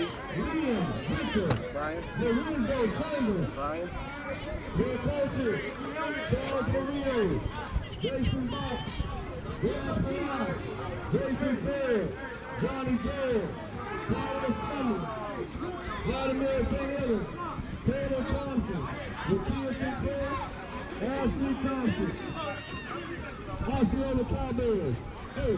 Liam, Victor, Brian, Lorenzo Chambers, Brian, their coaches, Charles Marino, Jason Box, Brad Brown, Jason Fair, Johnny Jones, Paolo Fleming, Vladimir St. Evans, Taylor Thompson, Lakia Sinclair, Ashley Thompson, Osceola Cowboys. Hey,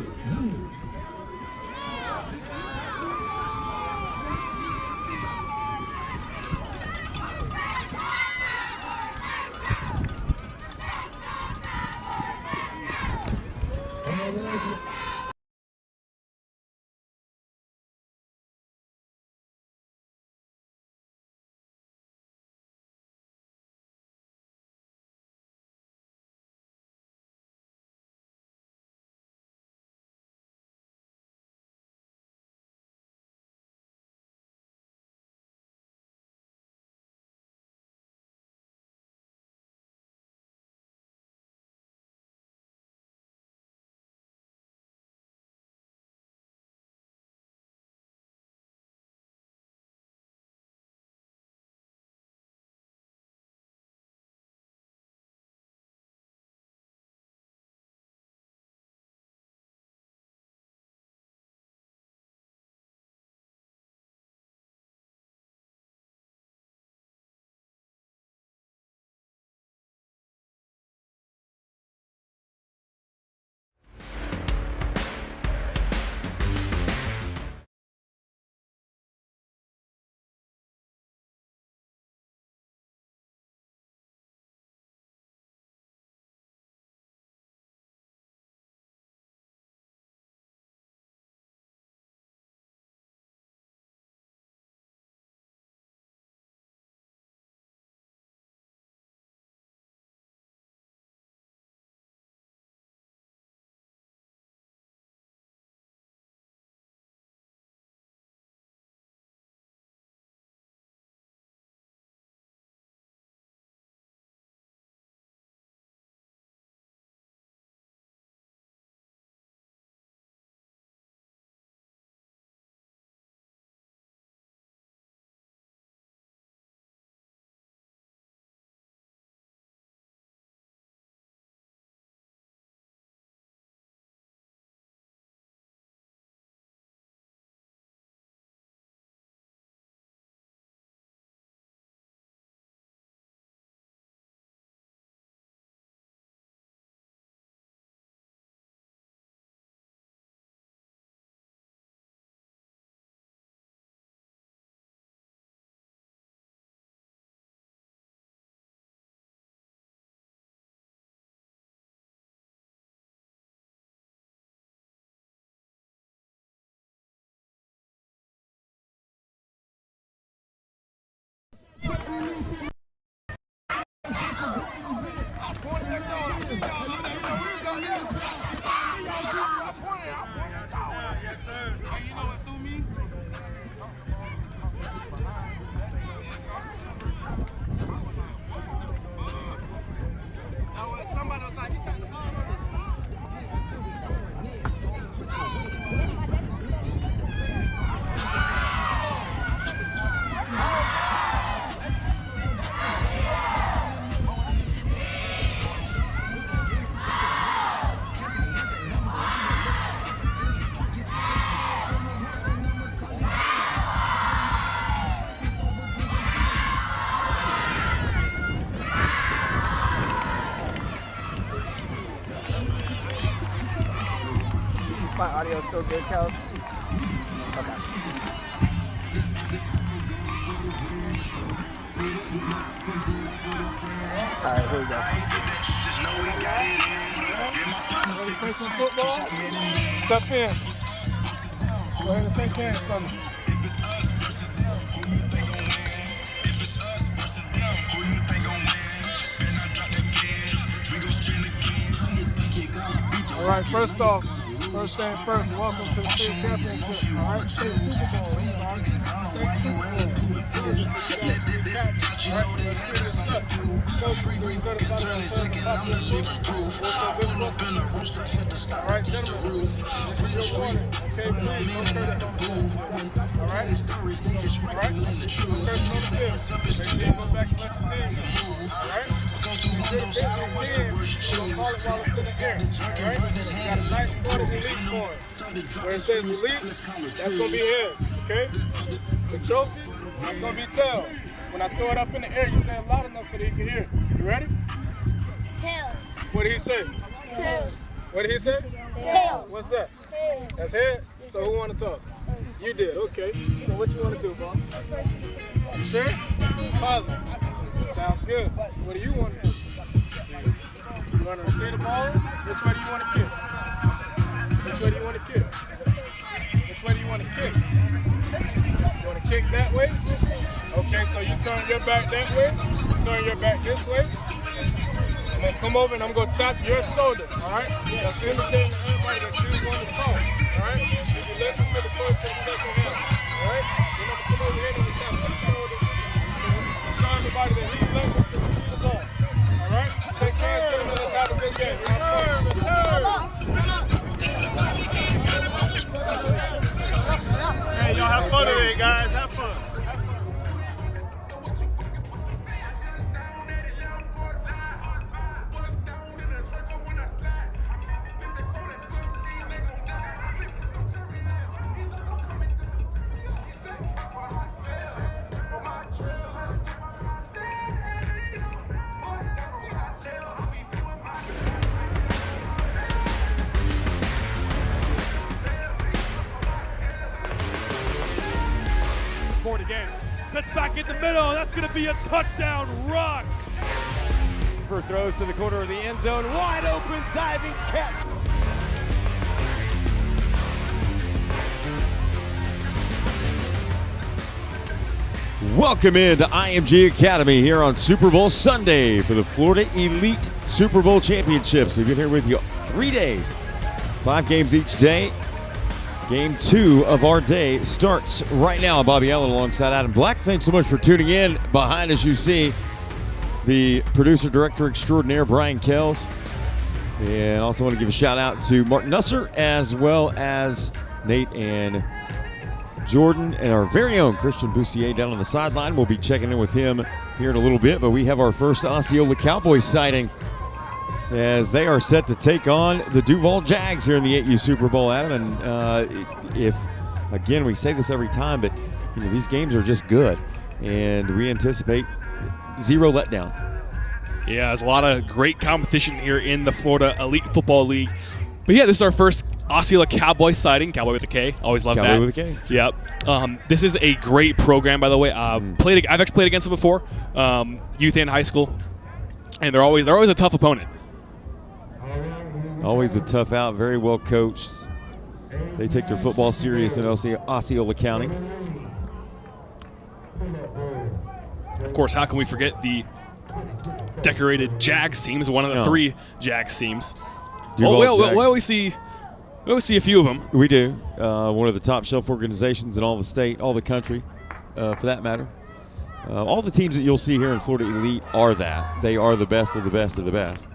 My audio still good, Kels? Okay. Alright, here we go. Ready to play some football? Step in. Go ahead and shake hands for me. All right, first off, first thing first, welcome to the state championship. All right, state Super Bowl. I'm sorry. State Super Bowl. All right, so let's get this up. Coach, we're going to set up about all right, gentlemen, this is your warning. Okay, please, no cursing. All right? right? No cursing on the field. Make sure you go back and let your team know. All right? Make sure the 10, we're going to call it while it's in the air. All right? We got a nice quarter elite coin. Where it says elite, that's going to be heads, okay? The trophy, that's going to be tails. When I throw it up in the air, you say it loud enough so that he can hear. You ready? Tails. What did he say? Tails. What did he say? Tails. What's that? Tails. That's heads? So who want to talk? You did, okay. So what you want to do, boss? You sure? Positive. Sounds good. What do you want to do? You want to receive the ball? Which way do you want to kick? Which way do you want to kick? Which way do you want to kick? You want to kick that way? Okay, so you turn your back that way, turn your back this way. I'm going to come over and I'm going to tap your shoulder, all right? That's indicating to everybody that you want to talk, all right? If you listen to the first and the second half, all right? Then I'm going to come over here and I'm going to tap your shoulder and show everybody that he's letting to receive the ball, all right? Shake hands, gentlemen. Let's have a good game. Hey, y'all have fun today, guys. Have fun. Again. That's back in the middle. That's going to be a touchdown. Rocks. For throws to the corner of the end zone. Wide open diving catch. Welcome into IMG Academy here on Super Bowl Sunday for the Florida Elite Super Bowl Championships. We've been here with you 3 days, 5 games each day. Game 2 of our day starts right now. Bobby Allen alongside Adam Black. Thanks so much for tuning in. Behind us, you see the producer, director extraordinaire, Brian Kells. And also want to give a shout out to Martin Nusser, as well as Nate and Jordan, and our very own Christian Boussier down on the sideline. We'll be checking in with him here in a little bit, but we have our first Osceola Cowboys sighting as they are set to take on the Duval Jags here in the 8U Super Bowl, Adam. And if, again, we say this every time, but these games are just good, and we anticipate 0 letdown. Yeah, there's a lot of great competition here in the Florida Elite Football League. But yeah, this is our first Osceola Cowboy sighting. Cowboy with a K. Always love that. Cowboy with a K. Yep. This is a great program, by the way. I've actually played against them before, youth and high school, and they're always a tough opponent. Always a tough out, very well coached. They take their football serious in Osceola County. Of course, how can we forget the decorated Jags teams, one of the 3 Jags teams. We always see a few of them. We do. One of the top shelf organizations in all the state, all the country, for that matter. All the teams that you'll see here in Florida Elite are that. They are the best of the best of the best.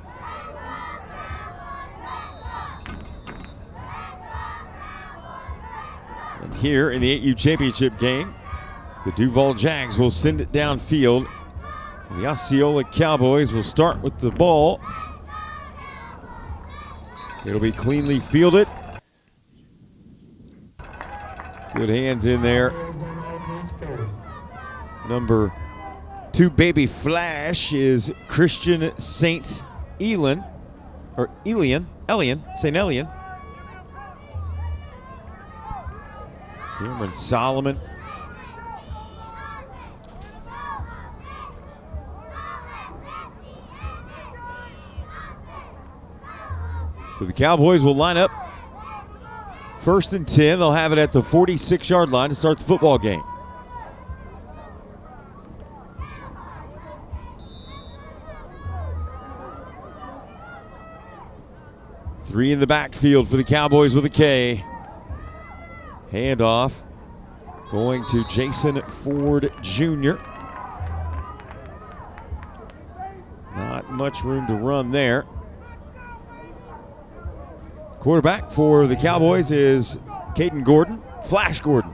And here in the 8U championship game, the Duval Jags will send it downfield. And the Osceola Cowboys will start with the ball. It'll be cleanly fielded. Good hands in there. Number 2 baby flash is Christian St. Elian. Cameron Solomon. So the Cowboys will line up 1st and 10. They'll have it at the 46-yard line to start the football game. Three in the backfield for the Cowboys with a K. Handoff going to Jason Ford Jr. Not much room to run there. Quarterback for the Cowboys is Caden Gordon, Flash Gordon.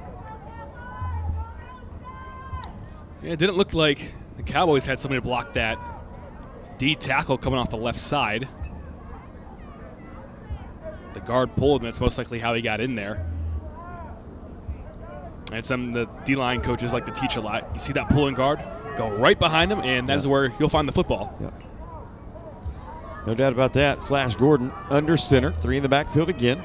Yeah, it didn't look like the Cowboys had somebody to block that D tackle coming off the left side. The guard pulled, and that's most likely how he got in there. And some of the D-line coaches like to teach a lot. You see that pulling guard, go right behind him, and that is where you'll find the football. Yep. No doubt about that. Flash Gordon under center, 3 in the backfield again.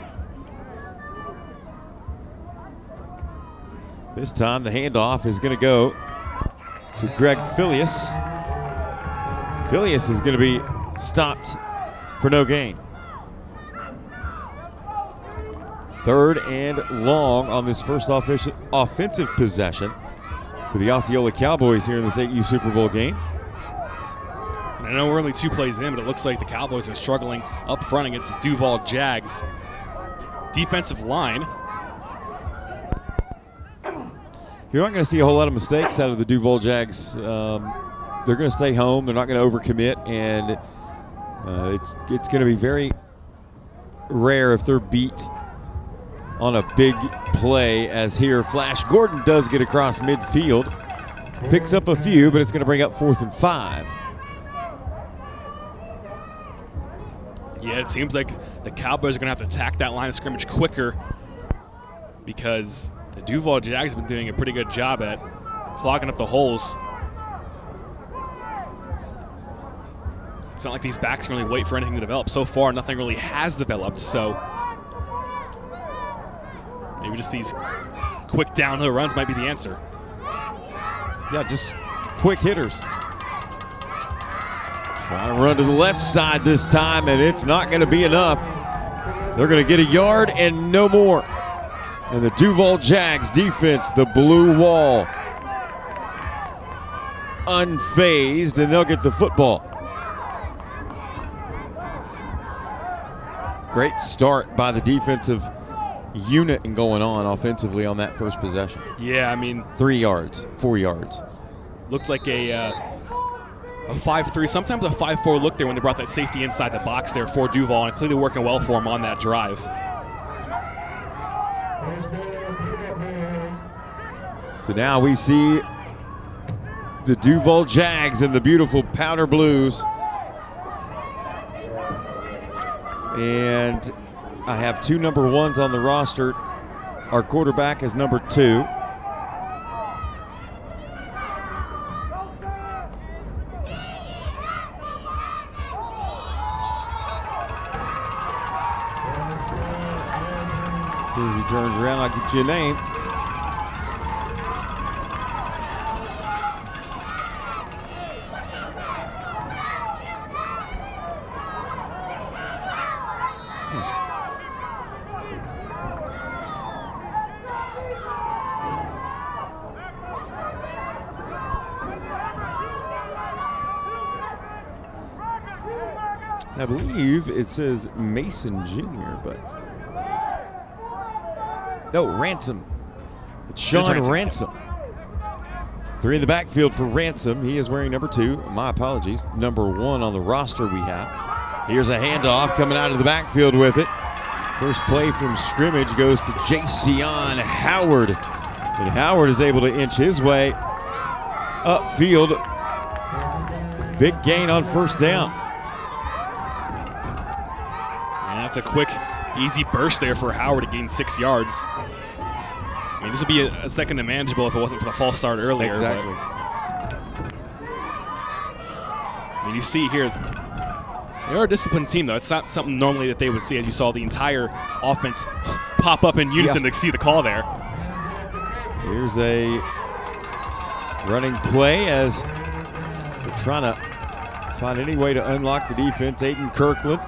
This time the handoff is going to go to Greg Filius. Filius is going to be stopped for no gain. 3rd and long on this first offensive possession for the Osceola Cowboys here in this 8U Super Bowl game. And I know we're only 2 plays in, but it looks like the Cowboys are struggling up front against this Duval Jags defensive line. You're not going to see a whole lot of mistakes out of the Duval Jags. They're going to stay home. They're not going to overcommit, and it's going to be very rare if they're beat on a big play, as here Flash Gordon does get across midfield. Picks up a few, but it's going to bring up 4th and 5. Yeah, it seems like the Cowboys are going to have to attack that line of scrimmage quicker because the Duval Jags have been doing a pretty good job at clogging up the holes. It's not like these backs can really wait for anything to develop. So far, nothing really has developed, so maybe just these quick downhill runs might be the answer. Yeah, just quick hitters. Trying to run to the left side this time, and it's not going to be enough. They're going to get a yard and no more. And the Duval Jags defense, the blue wall, unfazed, and they'll get the football. Great start by the defensive unit and going on offensively on that first possession. Yeah, I mean, 3 yards, 4 yards. Looked like a 5-3, sometimes a 5-4 look there when they brought that safety inside the box there for Duval, and clearly working well for him on that drive. So now we see the Duval Jags in the beautiful powder blues. And I have 2 number 1s on the roster. Our quarterback is number 2. As soon as he turns around, I'll get you a name. I believe it says Mason Jr., but no, Ransom. It's Sean Ransom. 3 in the backfield for Ransom. He is wearing number 2. My apologies. Number 1 on the roster we have. Here's a handoff coming out of the backfield with it. First play from scrimmage goes to Jason Howard. And Howard is able to inch his way upfield. Big gain on first down. And that's a quick, easy burst there for Howard to gain 6 yards. I mean, this would be a second and manageable if it wasn't for the false start earlier. Exactly. I mean, you see here, they're a disciplined team, though. It's not something normally that they would see, as you saw the entire offense pop up in unison to see the call there. Here's a running play as they're trying to find any way to unlock the defense. Aiden Kirkland,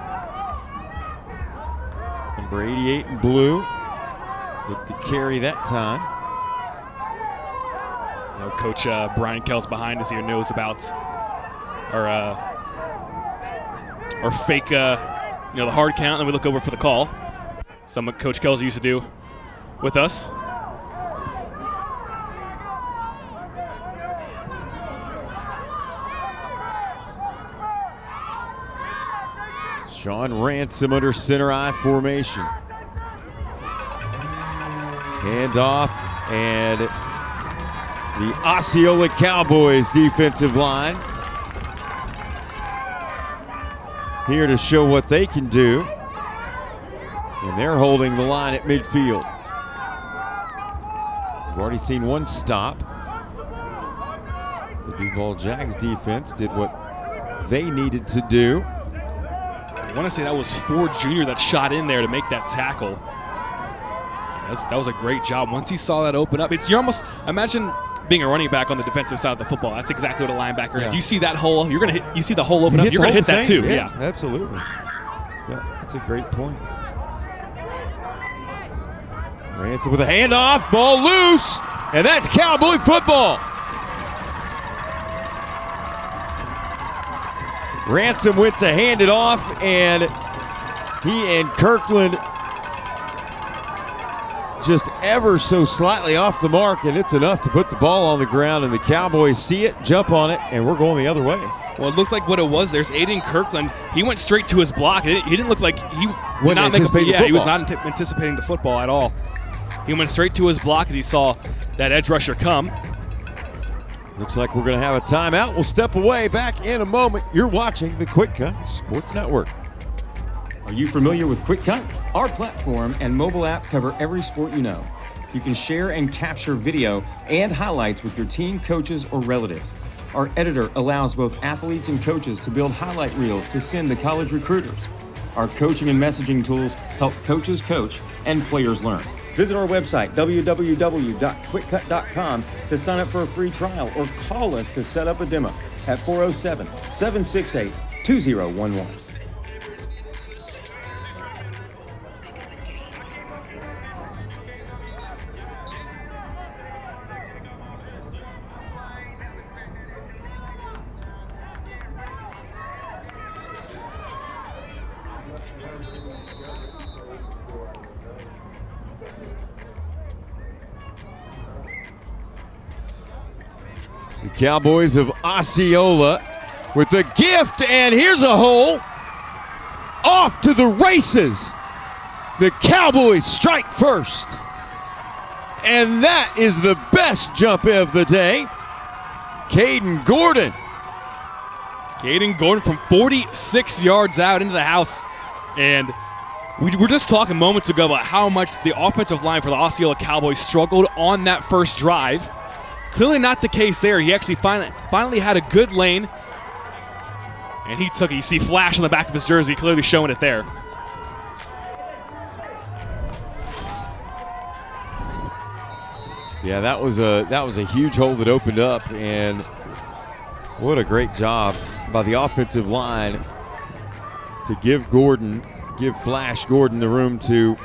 number 88 in blue, with the carry that time. You know, Coach Brian Kells behind us here knows about our fake, the hard count, and we look over for the call. Something Coach Kells used to do with us. Sean Ransom under center I formation. Hand off, and The Osceola Cowboys defensive line here to show what they can do. And they're holding the line at midfield. We've already seen one stop. The Duval Jags defense did what they needed to do. I want to say that was Ford Jr. that shot in there to make that tackle. That was a great job. Once he saw that open up, you're almost, imagine being a running back on the defensive side of the football. That's exactly what a linebacker is. You see that hole, you're gonna hit. You see the hole open up, you're gonna hit that too. Yeah, absolutely. Yeah, that's a great point. Ransom with a handoff, ball loose, and that's Cowboy football. Ransom went to hand it off, and he and Kirkland just ever so slightly off the mark, and it's enough to put the ball on the ground, and the Cowboys see it, jump on it, and we're going the other way. Well, it looked like what it was. There's Aiden Kirkland. He went straight to his block. He didn't look like he did not make he was not anticipating the football at all. He went straight to his block as he saw that edge rusher come. Looks like we're going to have a timeout. We'll step away. Back in a moment. You're watching the QwikCut Sports Network. Are you familiar with QwikCut? Our platform and mobile app cover every sport you know. You can share and capture video and highlights with your team, coaches, or relatives. Our editor allows both athletes and coaches to build highlight reels to send to college recruiters. Our coaching and messaging tools help coaches coach and players learn. Visit our website, www.QwikCut.com, to sign up for a free trial or call us to set up a demo at 407-768-2011. The Cowboys of Osceola with a gift, and here's a hole. Off to the races. The Cowboys strike first. And that is the best jump of the day. Caden Gordon. Caden Gordon from 46 yards out into the house. And we were just talking moments ago about how much the offensive line for the Osceola Cowboys struggled on that first drive. Clearly not the case there. He actually finally had a good lane, and he took it. You see flash on the back of his jersey, clearly showing it there. Yeah, that was a huge hole that opened up, and what a great job by the offensive line to give Flash Gordon the room to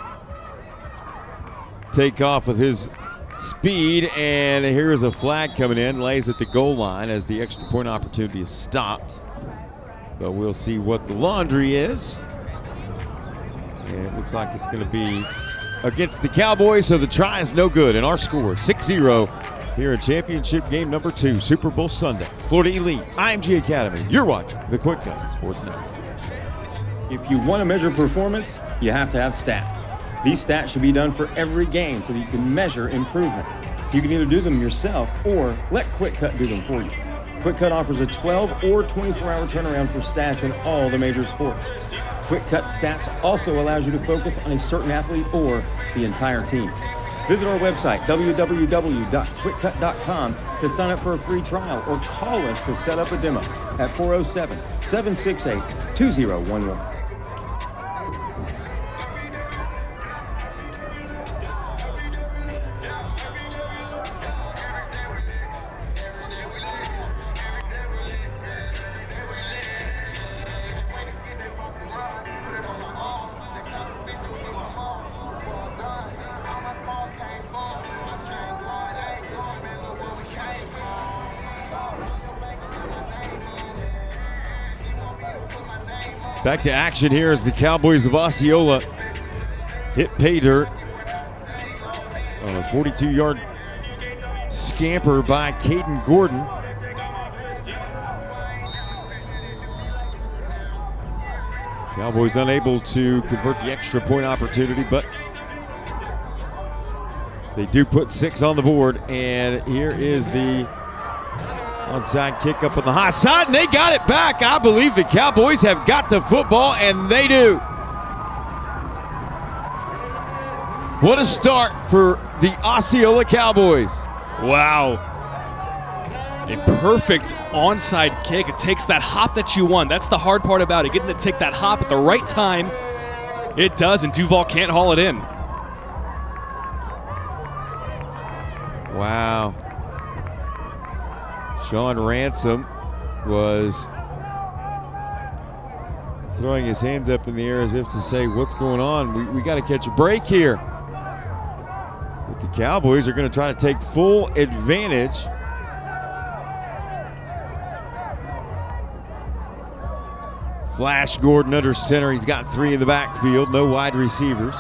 take off with his speed. And here's a flag coming in, lays at the goal line as the extra point opportunity is stopped. But we'll see what the laundry is. And it looks like it's going to be against the Cowboys, so the try is no good. And our score, 6-0 here in championship game number 2, Super Bowl Sunday. Florida Elite, IMG Academy. You're watching the QwikCut Sports Network. If you want to measure performance, you have to have stats. These stats should be done for every game so that you can measure improvement. You can either do them yourself or let QwikCut do them for you. QwikCut offers a 12 or 24-hour turnaround for stats in all the major sports. QwikCut Stats also allows you to focus on a certain athlete or the entire team. Visit our website, www.QwikCut.com, to sign up for a free trial or call us to set up a demo at 407-768-2011. Back to action here as the Cowboys of Osceola hit pay dirt on a 42-yard scamper by Caden Gordon. Cowboys unable to convert the extra point opportunity, but They do put 6 on the board, and here is the onside kick up on the high side, and they got it back. I believe the Cowboys have got the football, and they do. What a start for the Osceola Cowboys. Wow. A perfect onside kick. It takes that hop that you want. That's the hard part about it, getting to take that hop at the right time. It does, and Duval can't haul it in. Wow. Sean Ransom was throwing his hands up in the air as if to say, what's going on? We got to catch a break here. But the Cowboys are going to try to take full advantage. Flash Gordon under center. He's got 3 in the backfield, no wide receivers.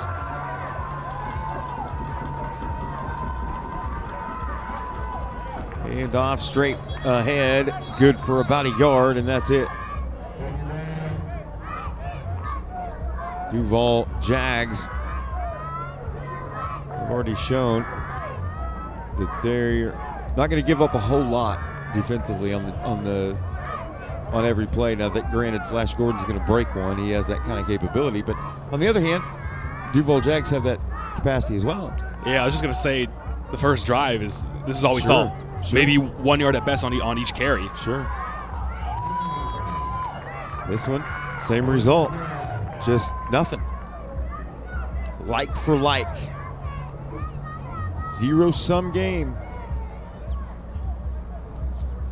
And off straight ahead, good for about a yard, and that's it. Duval Jags have already shown that they're not going to give up a whole lot defensively on every play. Now, that granted, Flash Gordon's going to break one. He has that kind of capability. But on the other hand, Duval Jags have that capacity as well. Yeah, I was just going to say the first drive this is all we saw. Sure. Maybe 1 yard at best on each carry. Sure. This one, same result, just nothing. Like for like. Zero-sum game.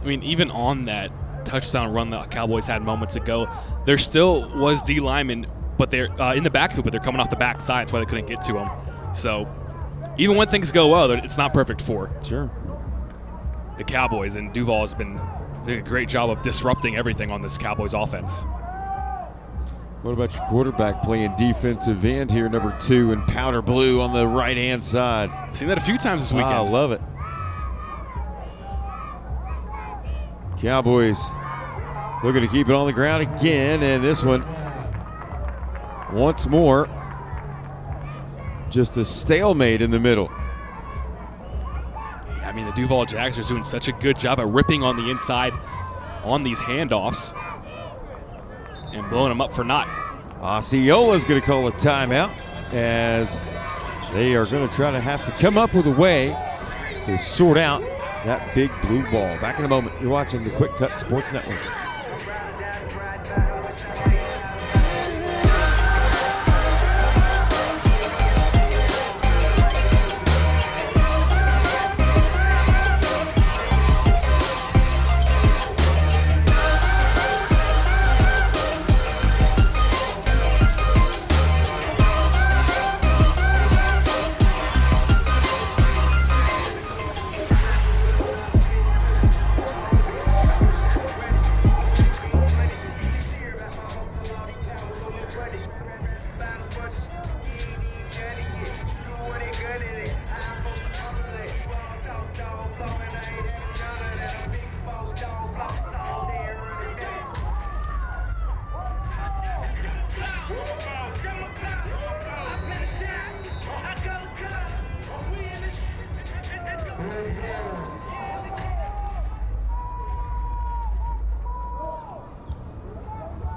I mean, even on that touchdown run the Cowboys had moments ago, there still was D linemen, but they're in the backfield, but they're coming off the backside. That's why they couldn't get to him. So even when things go well, it's not perfect for the Cowboys, and Duval has been doing a great job of disrupting everything on this Cowboys offense. What about your quarterback playing defensive end here, number 2 in powder blue on the right-hand side? I've seen that a few times this weekend. I love it. Cowboys looking to keep it on the ground again, and this one, once more, just a stalemate in the middle. I mean, the Duval Jags are doing such a good job at ripping on the inside on these handoffs and blowing them up for naught. Osceola's going to call a timeout as they are going to try to have to come up with a way to sort out that big blue ball. Back in a moment. You're watching the QwikCut Sports Network.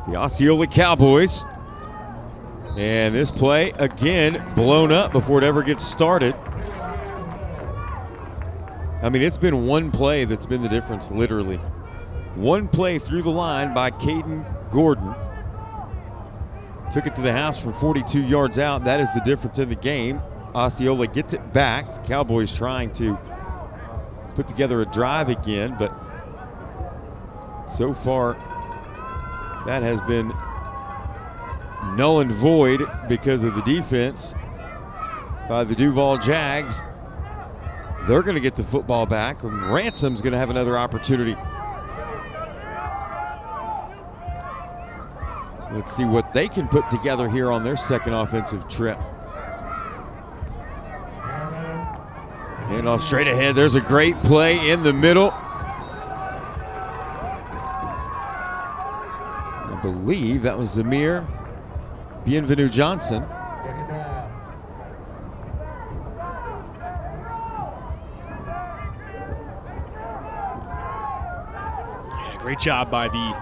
The Osceola Cowboys. And this play, again, blown up before it ever gets started. I mean, it's been one play that's been the difference, literally. One play through the line by Caden Gordon. Took it to the house from 42 yards out. That is the difference in the game. Osceola gets it back. The Cowboys trying to put together a drive again, but so far that has been null and void because of the defense by the Duval Jags. They're going to get the football back, and Ransom's going to have another opportunity. Let's see what they can put together here on their second offensive trip. Hand off straight ahead. There's a great play in the middle. I believe that was Zamir Bienvenu Johnson. Great job by the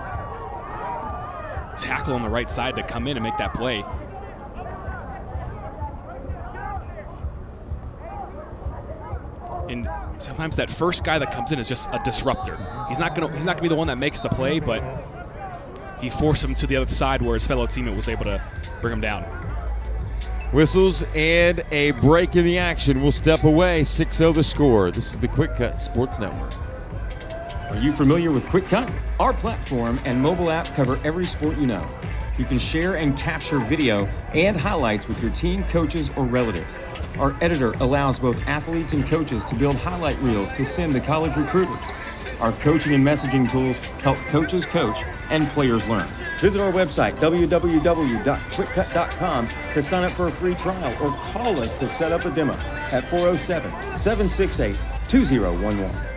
tackle on the right side to come in and make that play. And sometimes that first guy that comes in is just a disruptor. He's not gonna be the one that makes the play, but he forced him to the other side where his fellow teammate was able to bring him down. Whistles and a break in the action. We'll step away. 6-0 the score. This is the QwikCut Sports Network. Are you familiar with QwikCut? Our platform and mobile app cover every sport you know. You can share and capture video and highlights with your team, coaches, or relatives. Our editor allows both athletes and coaches to build highlight reels to send to college recruiters. Our coaching and messaging tools help coaches coach and players learn. Visit our website, www.QwikCut.com, to sign up for a free trial or call us to set up a demo at 407-768-2011.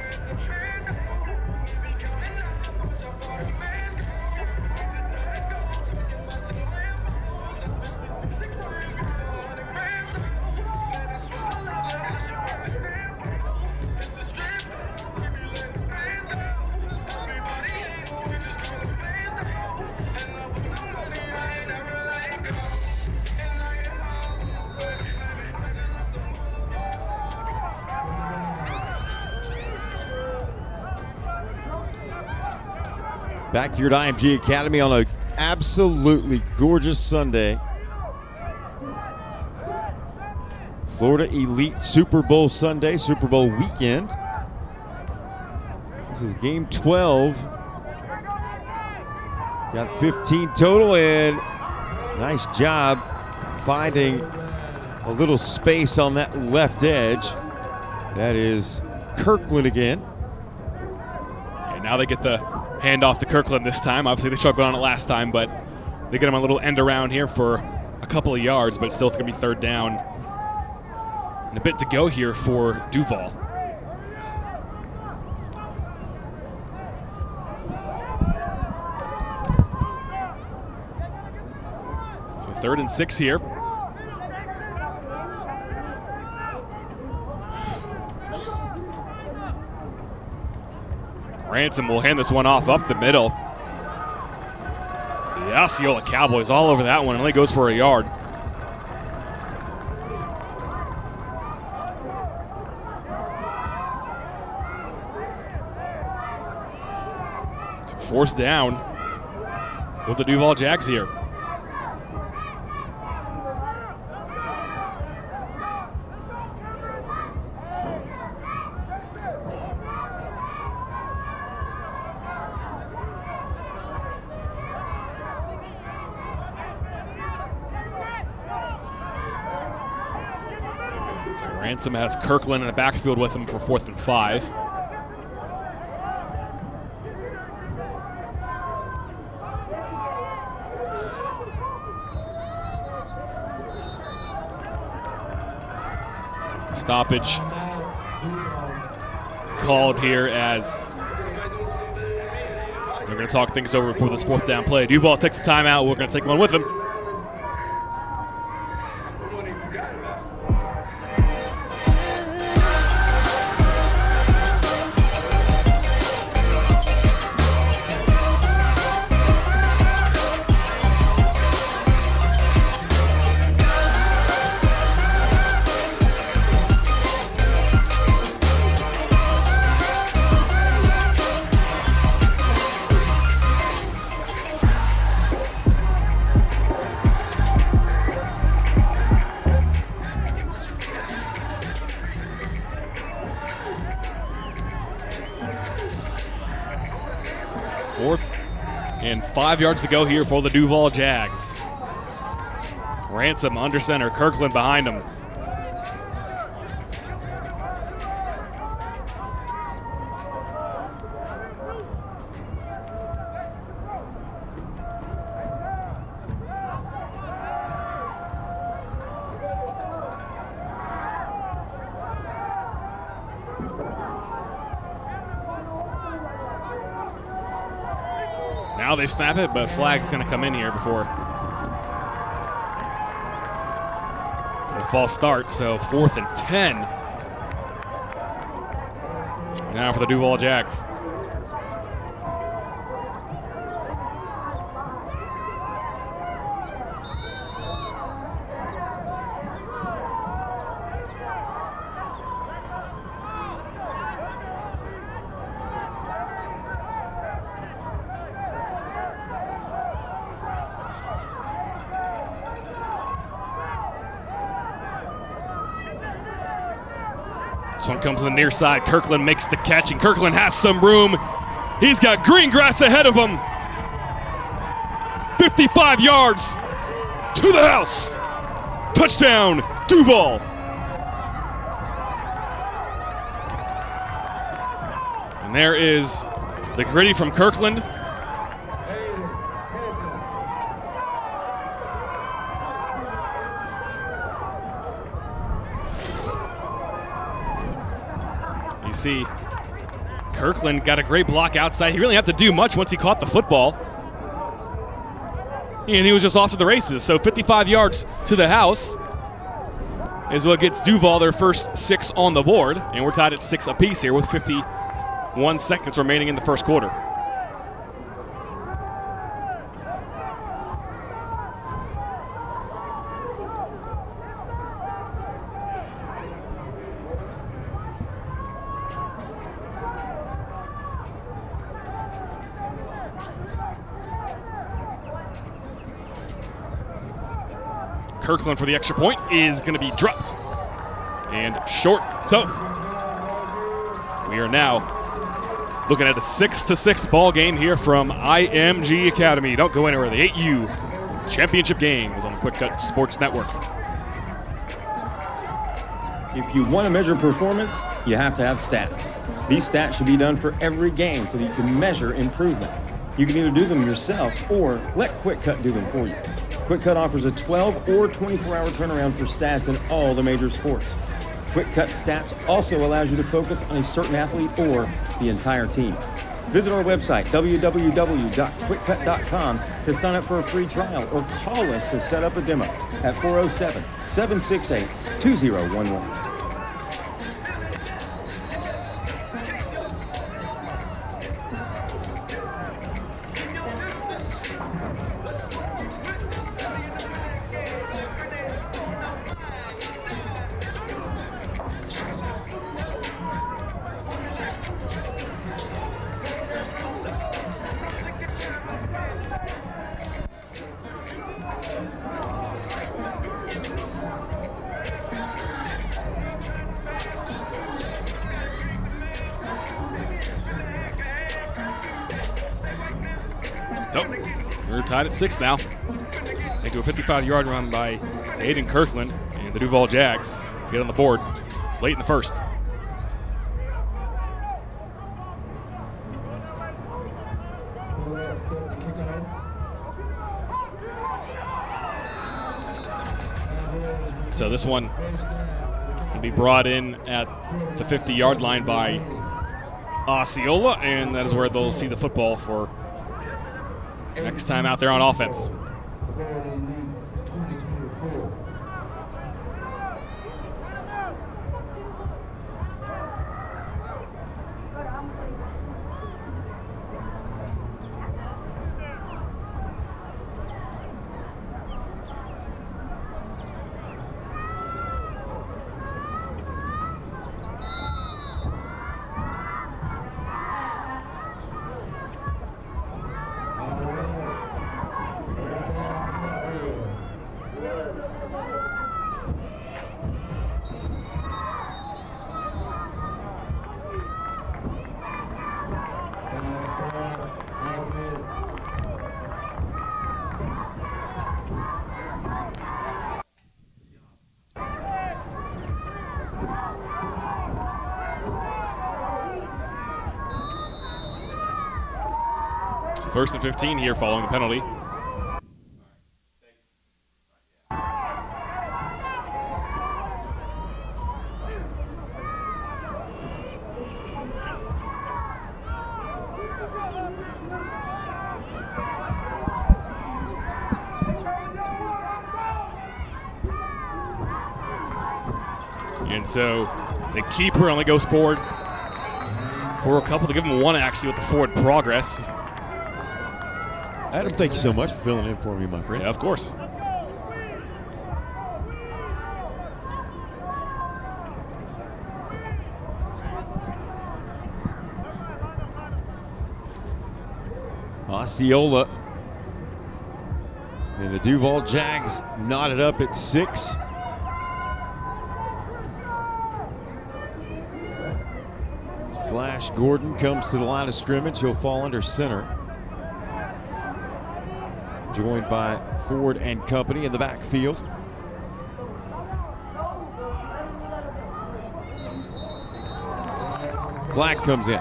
Back here at IMG Academy on an absolutely gorgeous Sunday. Florida Elite Super Bowl Sunday, Super Bowl weekend. This is game 12. Got 15 total, and nice job finding a little space on that left edge. That is Kirkland again. And now they get the hand off to Kirkland this time. Obviously, they struggled on it last time, but they get him a little end around here for a couple of yards, but it's still going to be third down. And a bit to go here for Duval. So 3rd and 6 here. Ransom will hand this one off up the middle. The Osceola Cowboys all over that one, and only goes for a yard. Fourth down for the Duval Jags here. Ransom has Kirkland in the backfield with him for 4th and 5. Stoppage called here as we're going to talk things over for this 4th down play. Duval takes a timeout. We're going to take one with him. Fourth and 5 yards to go here for the Duval Jags. Ransom under center, Kirkland behind him. Now they snap it, but flag's going to come in here before a false start. So 4th and 10. Now for the Duval Jags. This one comes to the near side. Kirkland makes the catch, and Kirkland has some room. He's got green grass ahead of him. 55 yards to the house. Touchdown, Duval. And there is the gritty from Kirkland. You see, Kirkland got a great block outside. He really didn't have to do much once he caught the football. And he was just off to the races. So 55 yards to the house is what gets Duval their first 6 on the board. And we're tied at 6 apiece here with 51 seconds remaining in the first quarter. Kirkland for the extra point is going to be dropped and short. So we are now looking at a 6-6 ball game here from IMG Academy. Don't go anywhere. The 8U championship game is on the QwikCut Sports Network. If you want to measure performance, you have to have stats. These stats should be done for every game so that you can measure improvement. You can either do them yourself or let QwikCut do them for you. QwikCut offers a 12 or 24-hour turnaround for stats in all the major sports. QwikCut Stats also allows you to focus on a certain athlete or the entire team. Visit our website, www.QwikCut.com, to sign up for a free trial or call us to set up a demo at 407-768-2011. So we're tied at 6 now. They do a 55-yard run by Aiden Kirkland, and the Duval Jags get on the board late in the first. So this one will be brought in at the 50-yard line by Osceola, and that is where they'll see the football for next time out there on offense. First and 15 here following the penalty. And so the keeper only goes forward for a couple, to give him one actually with the forward progress. Adam, thank you so much for filling in for me, my friend. Yeah, of course. Osceola and the Duval Jags knotted up at 6. Flash Gordon comes to the line of scrimmage. He'll fall under center. Joined by Ford and company in the backfield. Flag comes in.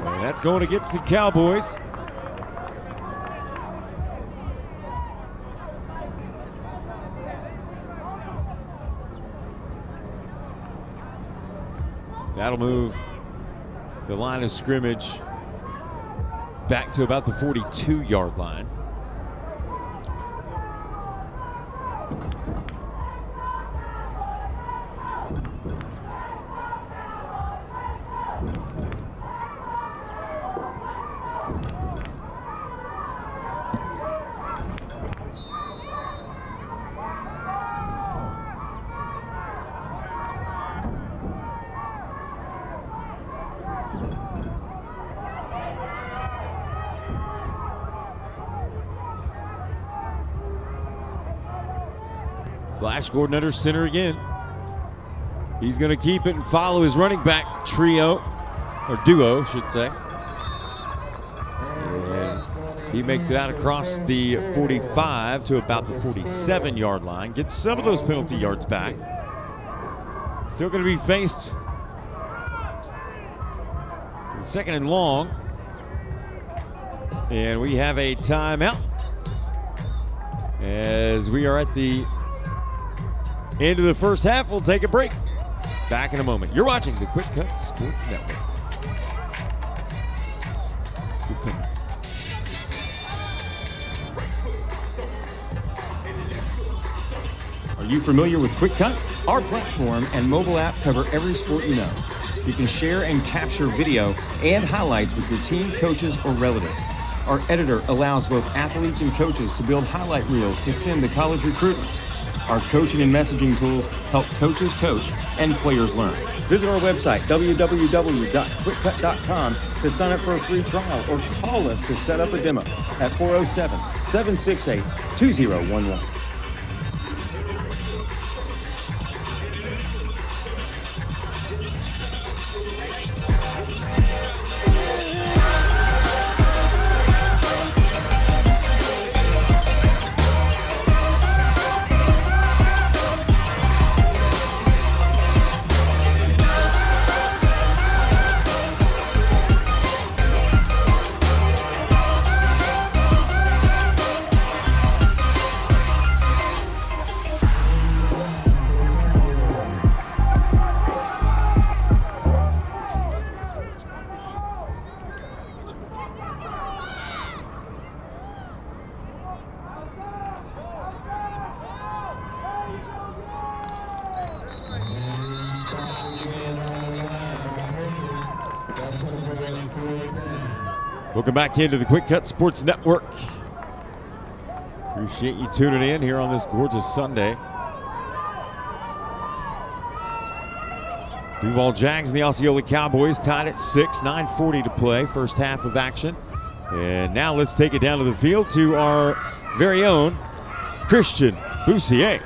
And that's going against the Cowboys. That'll move the line of scrimmage back to about the 42-yard line. Flash Gordon under center again. He's going to keep it and follow his running back trio, or duo, should say. And he makes it out across the 45 to about the 47-yard line. Gets some of those penalty yards back. Still going to be faced with second and long. And we have a timeout as we are at the end of the first half. We'll take a break. Back in a moment. You're watching the QwikCut Sports Network. Are you familiar with QwikCut? Our platform and mobile app cover every sport you know. You can share and capture video and highlights with your team, coaches, or relatives. Our editor allows both athletes and coaches to build highlight reels to send to college recruiters. Our coaching and messaging tools help coaches coach and players learn. Visit our website, www.QwikCut.com, to sign up for a free trial or call us to set up a demo at 407-768-2011. Welcome back into the QwikCut Sports Network. Appreciate you tuning in here on this gorgeous Sunday. Duval Jags and the Osceola Cowboys tied at 6, 9:40 to play, first half of action. And now let's take it down to the field to our very own Christian Boussier.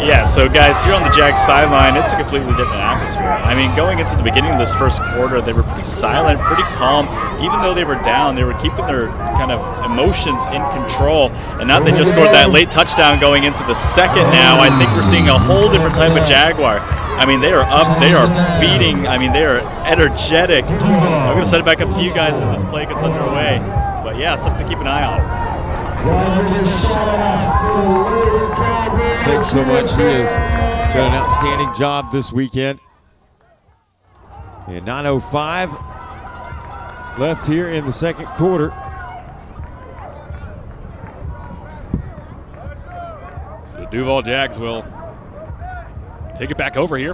Yeah, so guys, here on the Jags sideline, it's a completely different atmosphere. I mean, going into the beginning of this first quarter, they were pretty silent, pretty calm. Even though they were down, they were keeping their kind of emotions in control. And now they just scored that late touchdown going into the second now. I think we're seeing a whole different type of Jaguar. I mean, they are up, they are beating, I mean, they are energetic. I'm going to set it back up to you guys as this play gets underway. But yeah, something to keep an eye on. Thanks so much. He has done an outstanding job this weekend. And 9:05 left here in the second quarter. So the Duval Jags will take it back over here.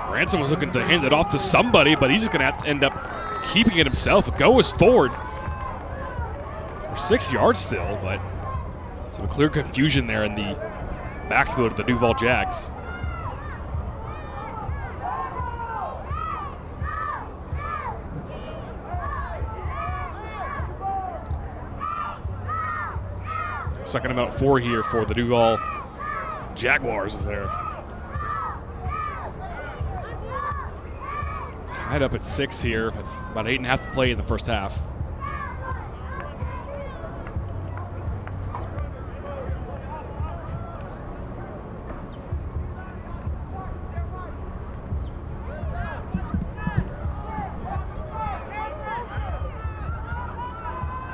Ransom was looking to hand it off to somebody, but he's just going to have to end up keeping it himself. A go is forward. For 6 yards still, but some clear confusion there in the backfield of the Duval Jags. Second about 4 here for the Duval Jaguars is there. Tied up at 6 here with about 8.5 to play in the first half.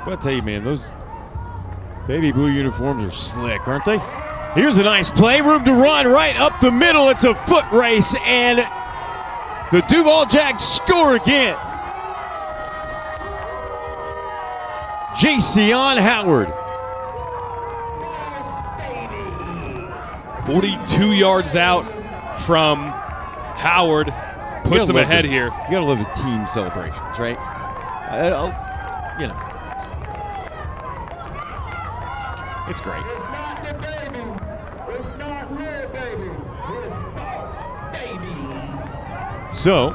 But I tell you, man, those baby blue uniforms are slick, aren't they? Here's a nice play. Room to run right up the middle. It's a foot race, and the Duval Jags score again. Jason Howard. 42 yards out from Howard. Puts him ahead here. You gotta love the team celebrations, right? You know. It's great. It's not the baby. It's not real baby. It's boss baby. So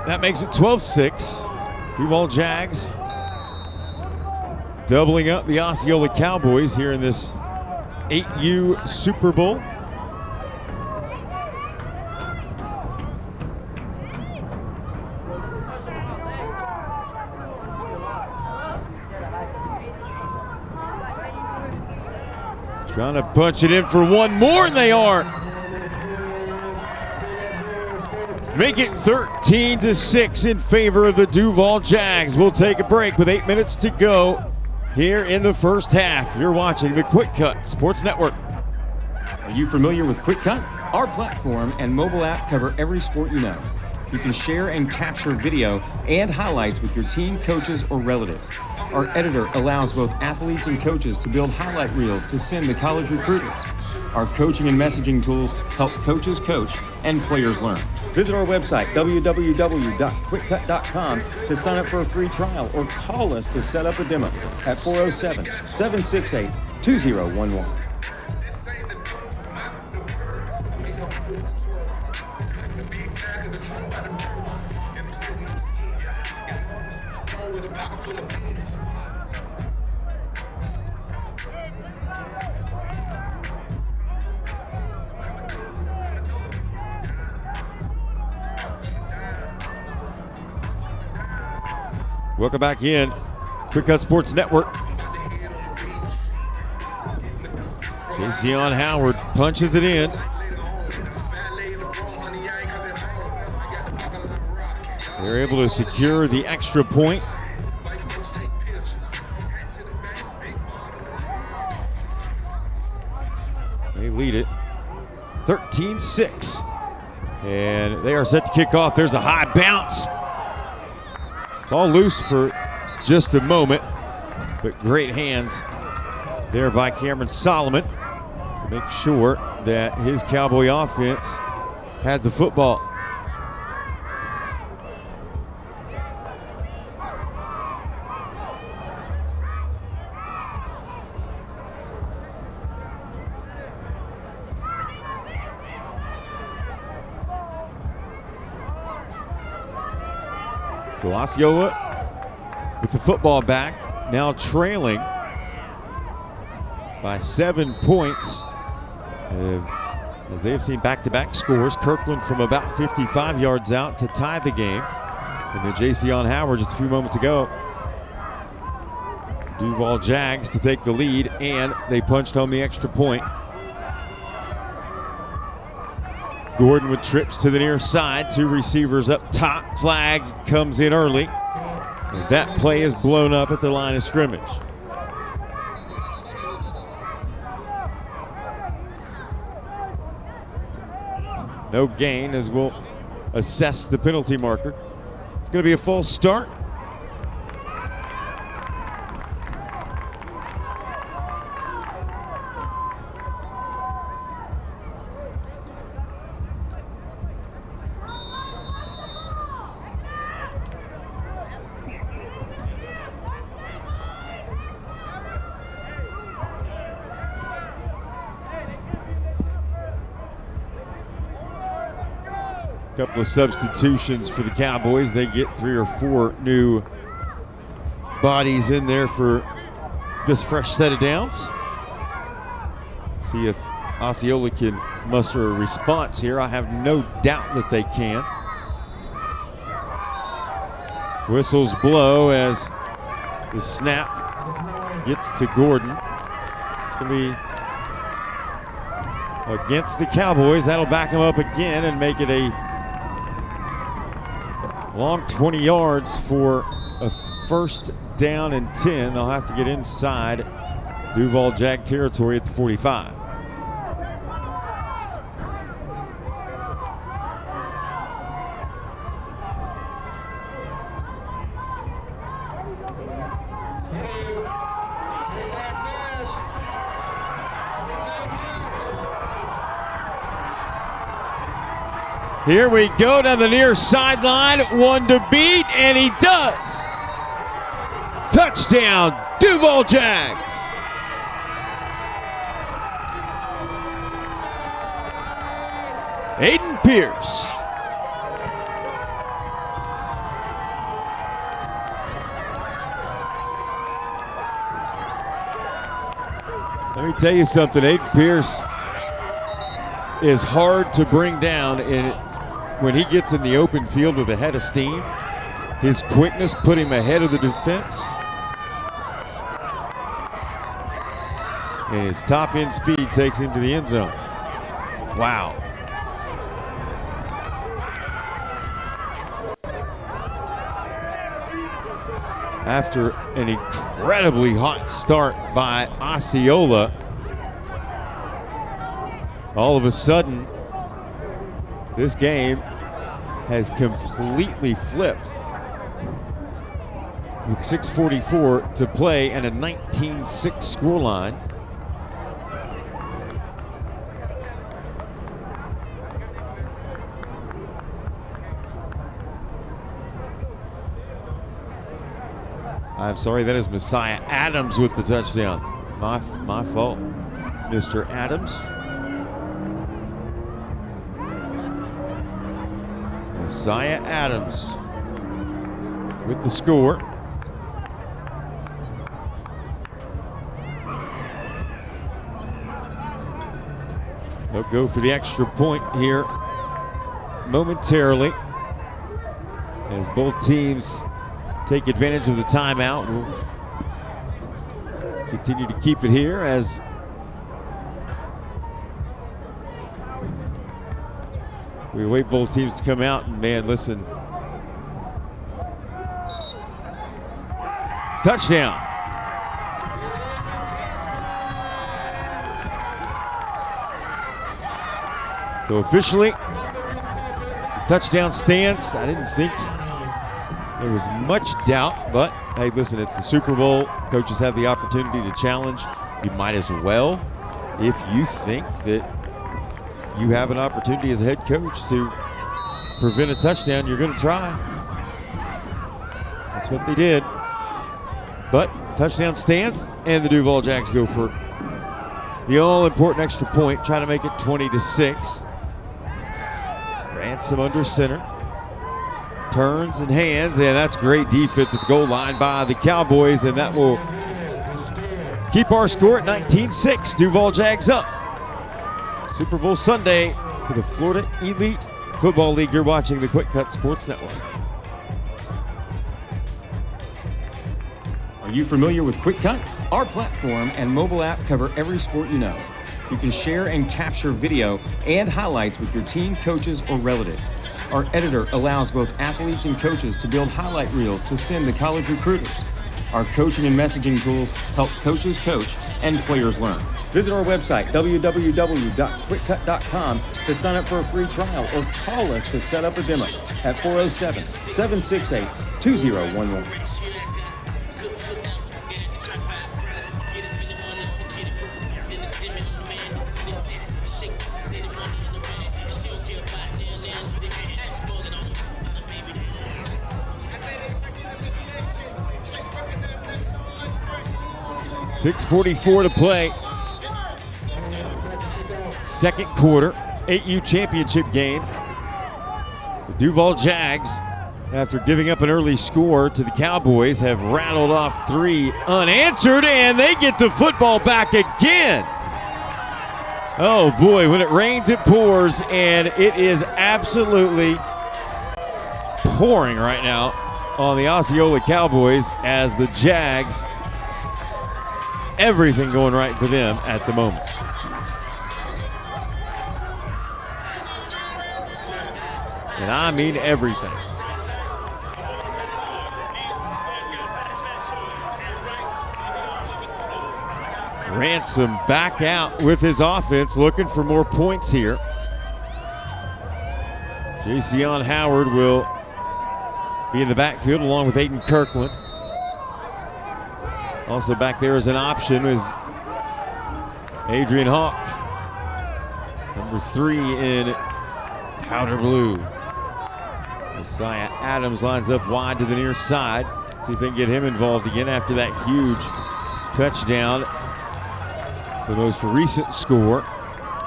that makes it 12-6. Duval Jags doubling up the Osceola Cowboys here in this 8U Super Bowl. Trying to punch it in for one more, and they are. Make it 13-6 in favor of the Duval Jags. We'll take a break with 8 minutes to go here in the first half. You're watching the QwikCut Sports Network. Are you familiar with QwikCut? Our platform and mobile app cover every sport you know. You can share and capture video and highlights with your team, coaches, or relatives. Our editor allows both athletes and coaches to build highlight reels to send to college recruiters. Our coaching and messaging tools help coaches coach and players learn. Visit our website, www.QwikCut.com, to sign up for a free trial or call us to set up a demo at 407-768-2011. Welcome back in. QwikCut Sports Network. Jason Howard punches it in. They're able to secure the extra point. They lead it 13-6. And they are set to kick off. There's a high bounce. Ball loose for just a moment, but great hands there by Cameron Solomon to make sure that his Cowboy offense had the football. So Osceola with the football back, now trailing by 7 points. As they have seen back-to-back scores, Kirkland from about 55 yards out to tie the game. And then Jason Howard just a few moments ago. Duval Jags to take the lead, and they punched home the extra point. Gordon with trips to the near side, 2 receivers up top. Flag comes in early as that play is blown up at the line of scrimmage. No gain as we'll assess the penalty marker. It's going to be a false start. Couple of substitutions for the Cowboys. They get 3 or 4 new bodies in there for this fresh set of downs. See if Osceola can muster a response here. I have no doubt that they can. Whistles blow as the snap gets to Gordon. It's going to be against the Cowboys. That'll back him up again and make it a long 20 yards for a first down and 10. They'll have to get inside Duval Jag territory at the 45. Here we go to the near sideline, one to beat, and he does. Touchdown, Duval Jags. Aiden Pierce. Let me tell you something, Aiden Pierce is hard to bring down when he gets in the open field with a head of steam. His quickness put him ahead of the defense. And his top end speed takes him to the end zone. Wow. After an incredibly hot start by Osceola, all of a sudden, this game has completely flipped with 6:44 to play and a 19-6 scoreline. I'm sorry, that is Messiah Adams with the touchdown. My fault, Mr. Adams. Messiah Adams with the score. They'll go for the extra point here momentarily as both teams take advantage of the timeout. We'll continue to keep it here as we wait both teams to come out. And man, listen. Touchdown. So officially, the touchdown stands. I didn't think there was much doubt, but hey, listen, it's the Super Bowl. Coaches have the opportunity to challenge. You might as well, if you think that you have an opportunity as a head coach to prevent a touchdown, you're going to try. That's what they did. But touchdown stands, and the Duval Jags go for the all-important extra point, try to make it 20-6. Ransom under center. Turns and hands, and that's great defense at the goal line by the Cowboys, and that will keep our score at 19-6. Duval Jags up. Super Bowl Sunday for the Florida Elite Football League. You're watching the QwikCut Sports Network. Are you familiar with QwikCut? Our platform and mobile app cover every sport you know. You can share and capture video and highlights with your team, coaches, or relatives. Our editor allows both athletes and coaches to build highlight reels to send to college recruiters. Our coaching and messaging tools help coaches coach and players learn. Visit our website, www.QwikCut.com, to sign up for a free trial or call us to set up a demo at 407-768-2011. .6:44 to play. Second quarter, 8U championship game. Duval Jags, after giving up an early score to the Cowboys, have rattled off 3 unanswered, and they get the football back again. Oh boy, when it rains, it pours, and it is absolutely pouring right now on the Osceola Cowboys as the Jags, everything going right for them at the moment. And I mean everything. Ransom back out with his offense, looking for more points here. Jason Howard will be in the backfield along with Aiden Kirkland. Also back there as an option is Adrian Hawk, number 3 in powder blue. Messiah Adams lines up wide to the near side. See if they can get him involved again after that huge touchdown. The most recent score.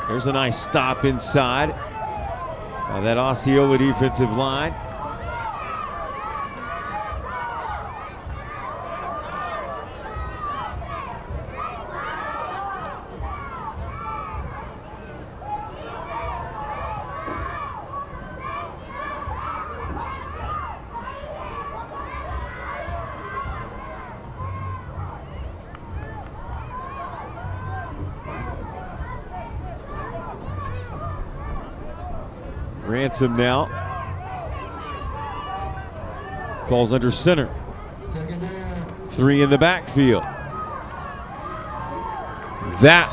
There's a nice stop inside by that Osceola defensive line. Ransom now falls under center. 3 in the backfield. That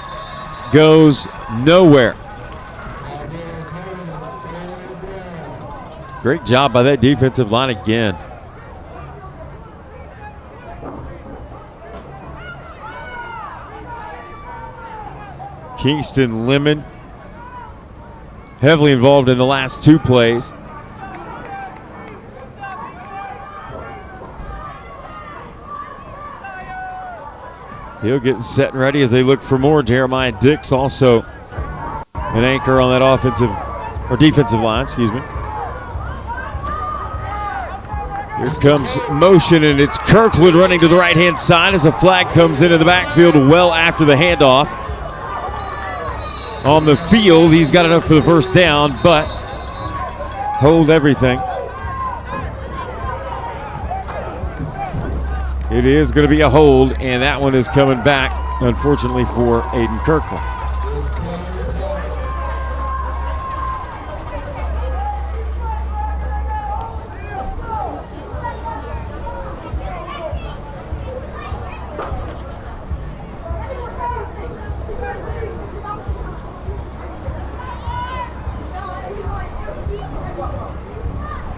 goes nowhere. Great job by that defensive line again. Kingston Lemon heavily involved in the last 2 plays. He'll get set and ready as they look for more. Jeremiah Dix also an anchor on that offensive or defensive line, excuse me. Here comes motion, and it's Kirkland running to the right-hand side as a flag comes into the backfield well after the handoff. On the field, he's got enough for the first down, but hold everything. It is going to be a hold, and that one is coming back, unfortunately, for Aiden Kirkland.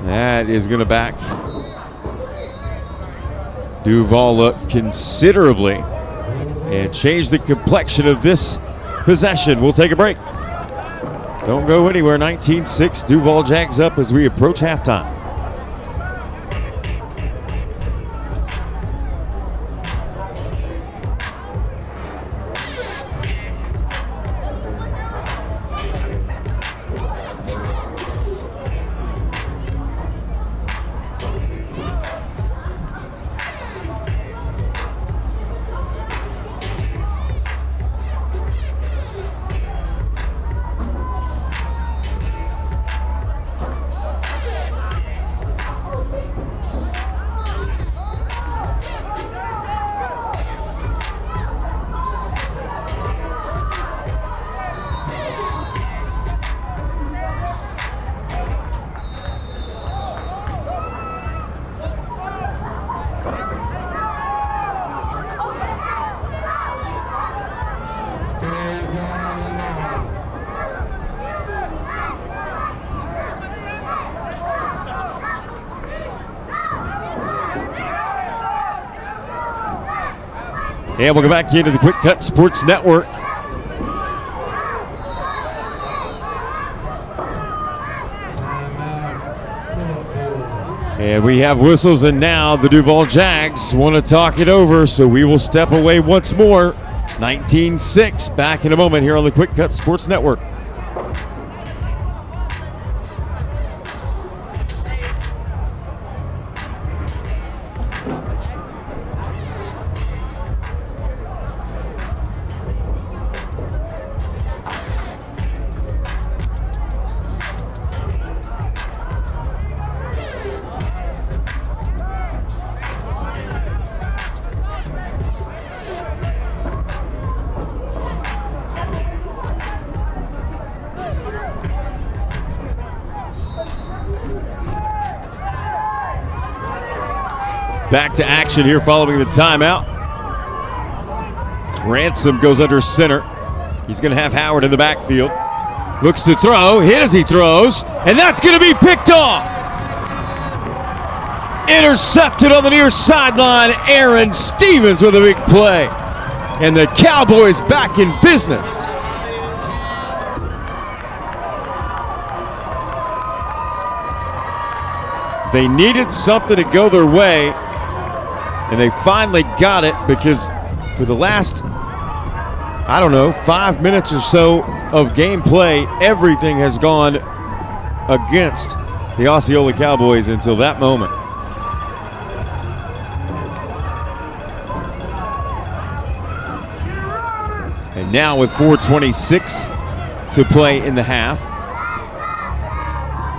That is going to back Duval up considerably and change the complexion of this possession. We'll take a break. Don't go anywhere. 19-6, Duval Jags up as we approach halftime. And we'll go back into the QwikCut Sports Network. And we have whistles, and now the Duval Jags want to talk it over, so we will step away once more. 19-6, back in a moment here on the QwikCut Sports Network. Back to action here following the timeout. Ransom goes under center. He's going to have Howard in the backfield. Looks to throw, hit as he throws, and that's going to be picked off. Intercepted on the near sideline. Aaron Stevens with a big play. And the Cowboys back in business. They needed something to go their way, and they finally got it because for the last, 5 minutes or so of gameplay, everything has gone against the Osceola Cowboys until that moment. And now with 4:26 to play in the half,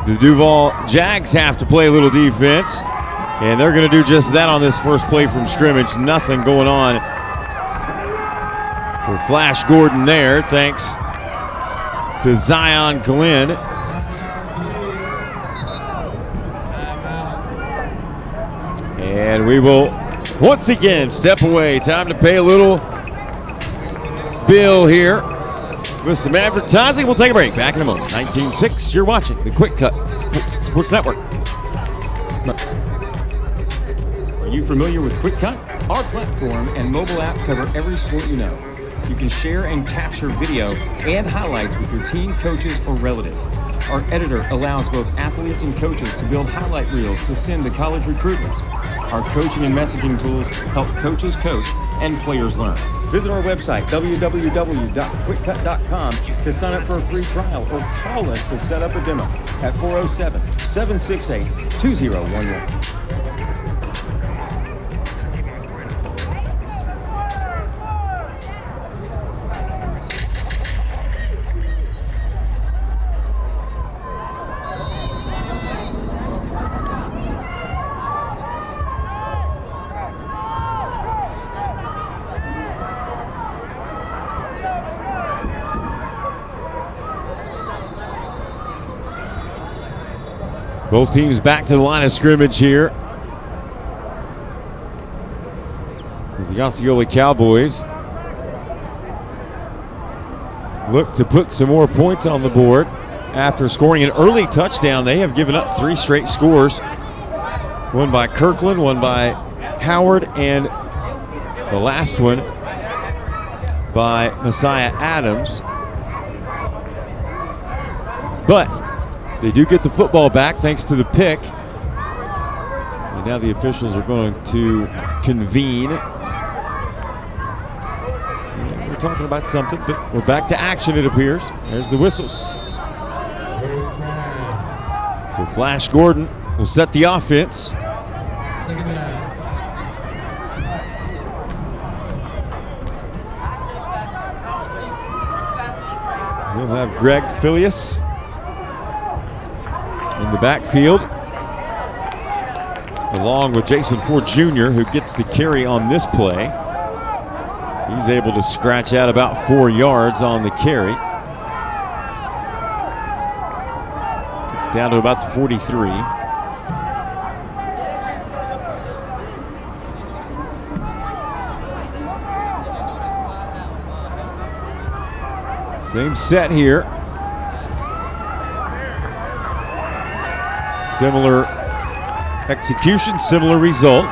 the Duval Jags have to play a little defense, and they're going to do just that on this first play from scrimmage. Nothing going on for Flash Gordon there, thanks to Zion Glenn. And we will once again step away. Time to pay a little bill here with some advertising. We'll take a break. Back in a moment. 19.6, you're watching the QwikCut Sports Network. Are you familiar with QwikCut? Our platform and mobile app cover every sport you know. You can share and capture video and highlights with your team, coaches, or relatives. Our editor allows both athletes and coaches to build highlight reels to send to college recruiters. Our coaching and messaging tools help coaches coach and players learn. Visit our website, www.QwikCut.com, to sign up for a free trial or call us to set up a demo at 407-768-2011. Both teams back to the line of scrimmage here. As the Osceola Cowboys look to put some more points on the board. After scoring an early touchdown, they have given up 3 straight scores. One by Kirkland, one by Howard, and the last one by Messiah Adams. But they do get the football back thanks to the pick. And now the officials are going to convene. And we're talking about something, but we're back to action, it appears. There's the whistles. So Flash Gordon will set the offense. He'll have Greg Filius in the backfield, along with Jason Ford Jr., who gets the carry on this play. He's able to scratch out about 4 yards on the carry. Gets down to about the 43. Same set here. Similar execution, similar result.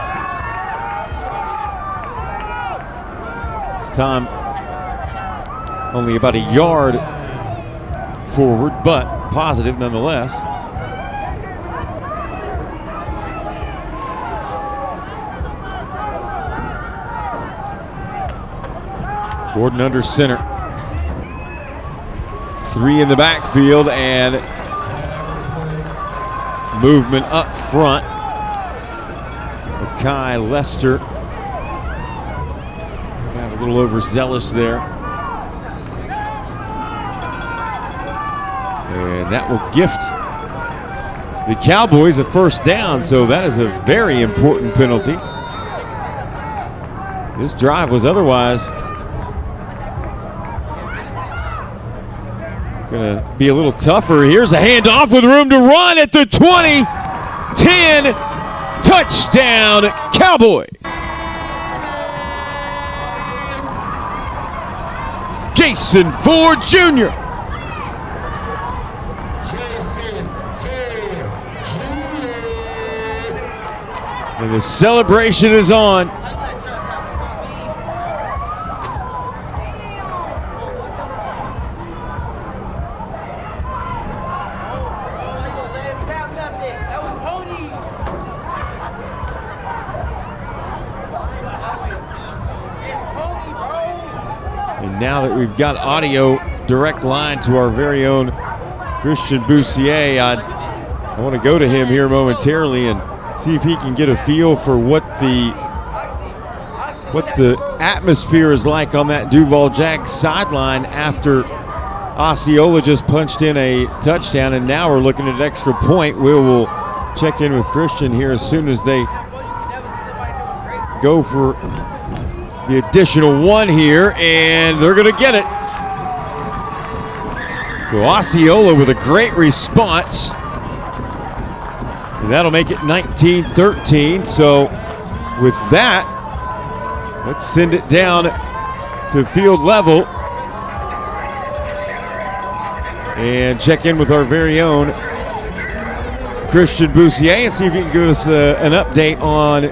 This time only about a yard forward, but positive nonetheless. Gordon under center. 3 in the backfield and movement up front. Kai Lester got a little overzealous there. And that will gift the Cowboys a first down, so that is a very important penalty. This drive was otherwise Gonna be a little tougher. Here's a handoff with room to run at the 20. 10. Touchdown, Cowboys. Jason Ford Jr. And the celebration is on. And now that we've got audio direct line to our very own Christian Boussier, I want to go to him here momentarily and see if he can get a feel for what the atmosphere is like on that Duval Jags sideline after Osceola just punched in a touchdown, and now we're looking at an extra point. We will check in with Christian here as soon as they go for the additional one here, and they're going to get it. So Osceola with a great response. And that'll make it 19-13. So with that, let's send it down to field level and check in with our very own Christian Boussier and see if he can give us an update on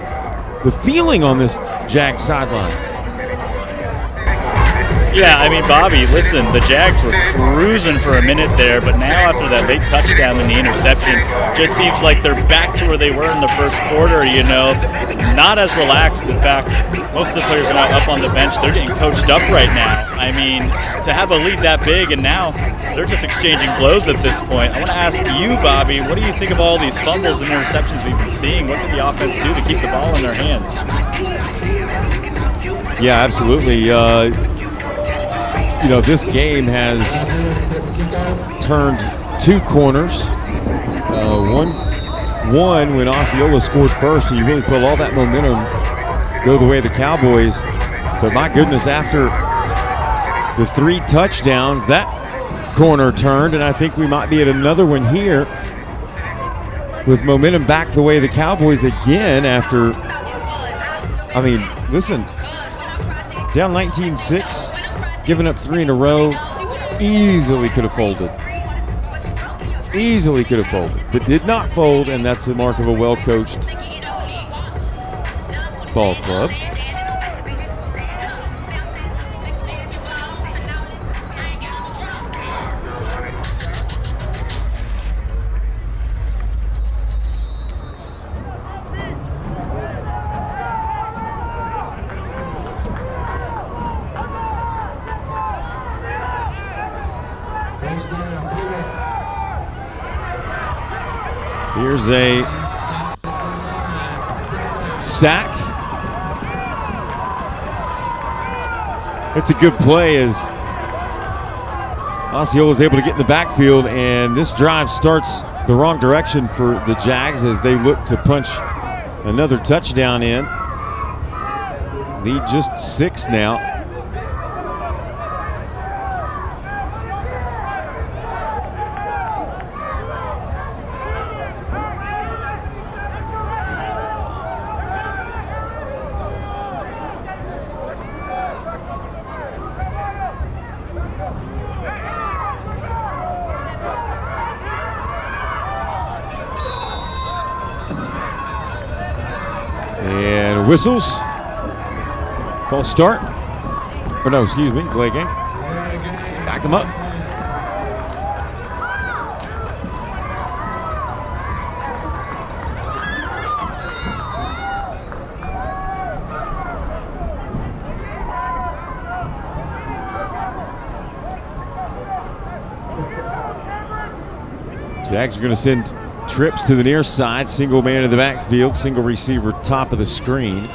the feeling on this Jags sideline. Yeah, I mean, Bobby, listen, the Jags were cruising for a minute there, but now after that late touchdown and the interception, just seems like they're back to where they were in the first quarter, you know, not as relaxed. In fact, most of the players are now up on the bench. They're getting coached up right now. I mean, to have a lead that big, and now they're just exchanging blows at this point. I want to ask you, Bobby, what do you think of all these fumbles and interceptions we've been seeing? What did the offense do to keep the ball in their hands? Yeah, absolutely. You know, this game has turned two corners. One when Osceola scored first, and you really felt all that momentum go the way of the Cowboys. But my goodness, after the 3 touchdowns, that corner turned, and I think we might be at another one here with momentum back the way of the Cowboys again after, I mean, listen, down 19-6. Giving up 3 in a row, easily could have folded. Easily could have folded, but did not fold, and that's the mark of a well-coached ball club. Here's a sack. It's a good play as Osceola is able to get in the backfield, and this drive starts the wrong direction for the Jags as they look to punch another touchdown in. Lead just 6 now. And whistles. False start. Or no, excuse me, delay game. Back them up. Jags are going to send trips to the near side, single man in the backfield, single receiver top of the screen.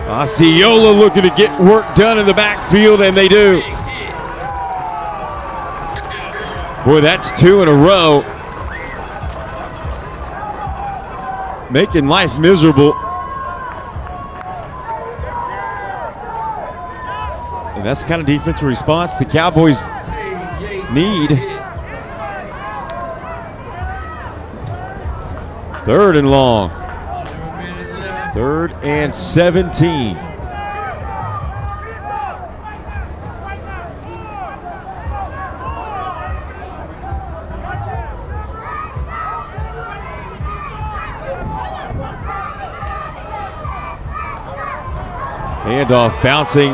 Osceola looking to get work done in the backfield, and they do. Boy, that's 2 in a row. making life miserable. And that's the kind of defensive response the Cowboys need. 3rd and long. 3rd and 17. Handoff bouncing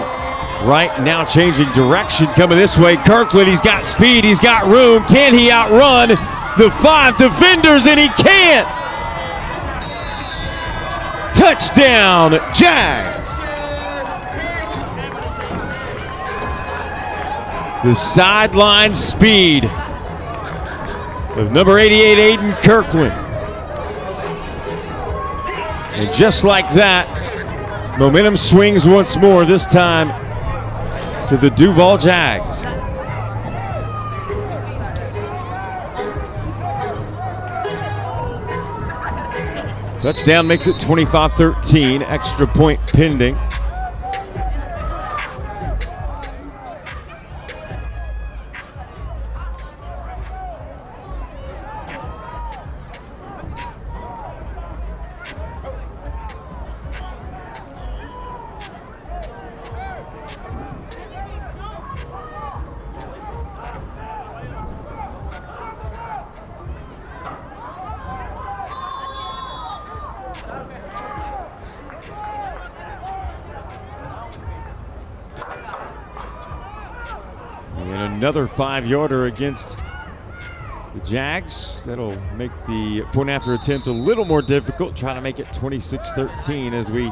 right now, changing direction, coming this way. Kirkland, he's got speed, he's got room. Can he outrun the 5 defenders? And he can! Touchdown, Jags! The sideline speed of number 88, Aiden Kirkland. And just like that, momentum swings once more, this time to the Duval Jags. Touchdown makes it 25-13, extra point pending. And another 5-yarder against the Jags. That'll make the point after attempt a little more difficult, trying to make it 26-13 as we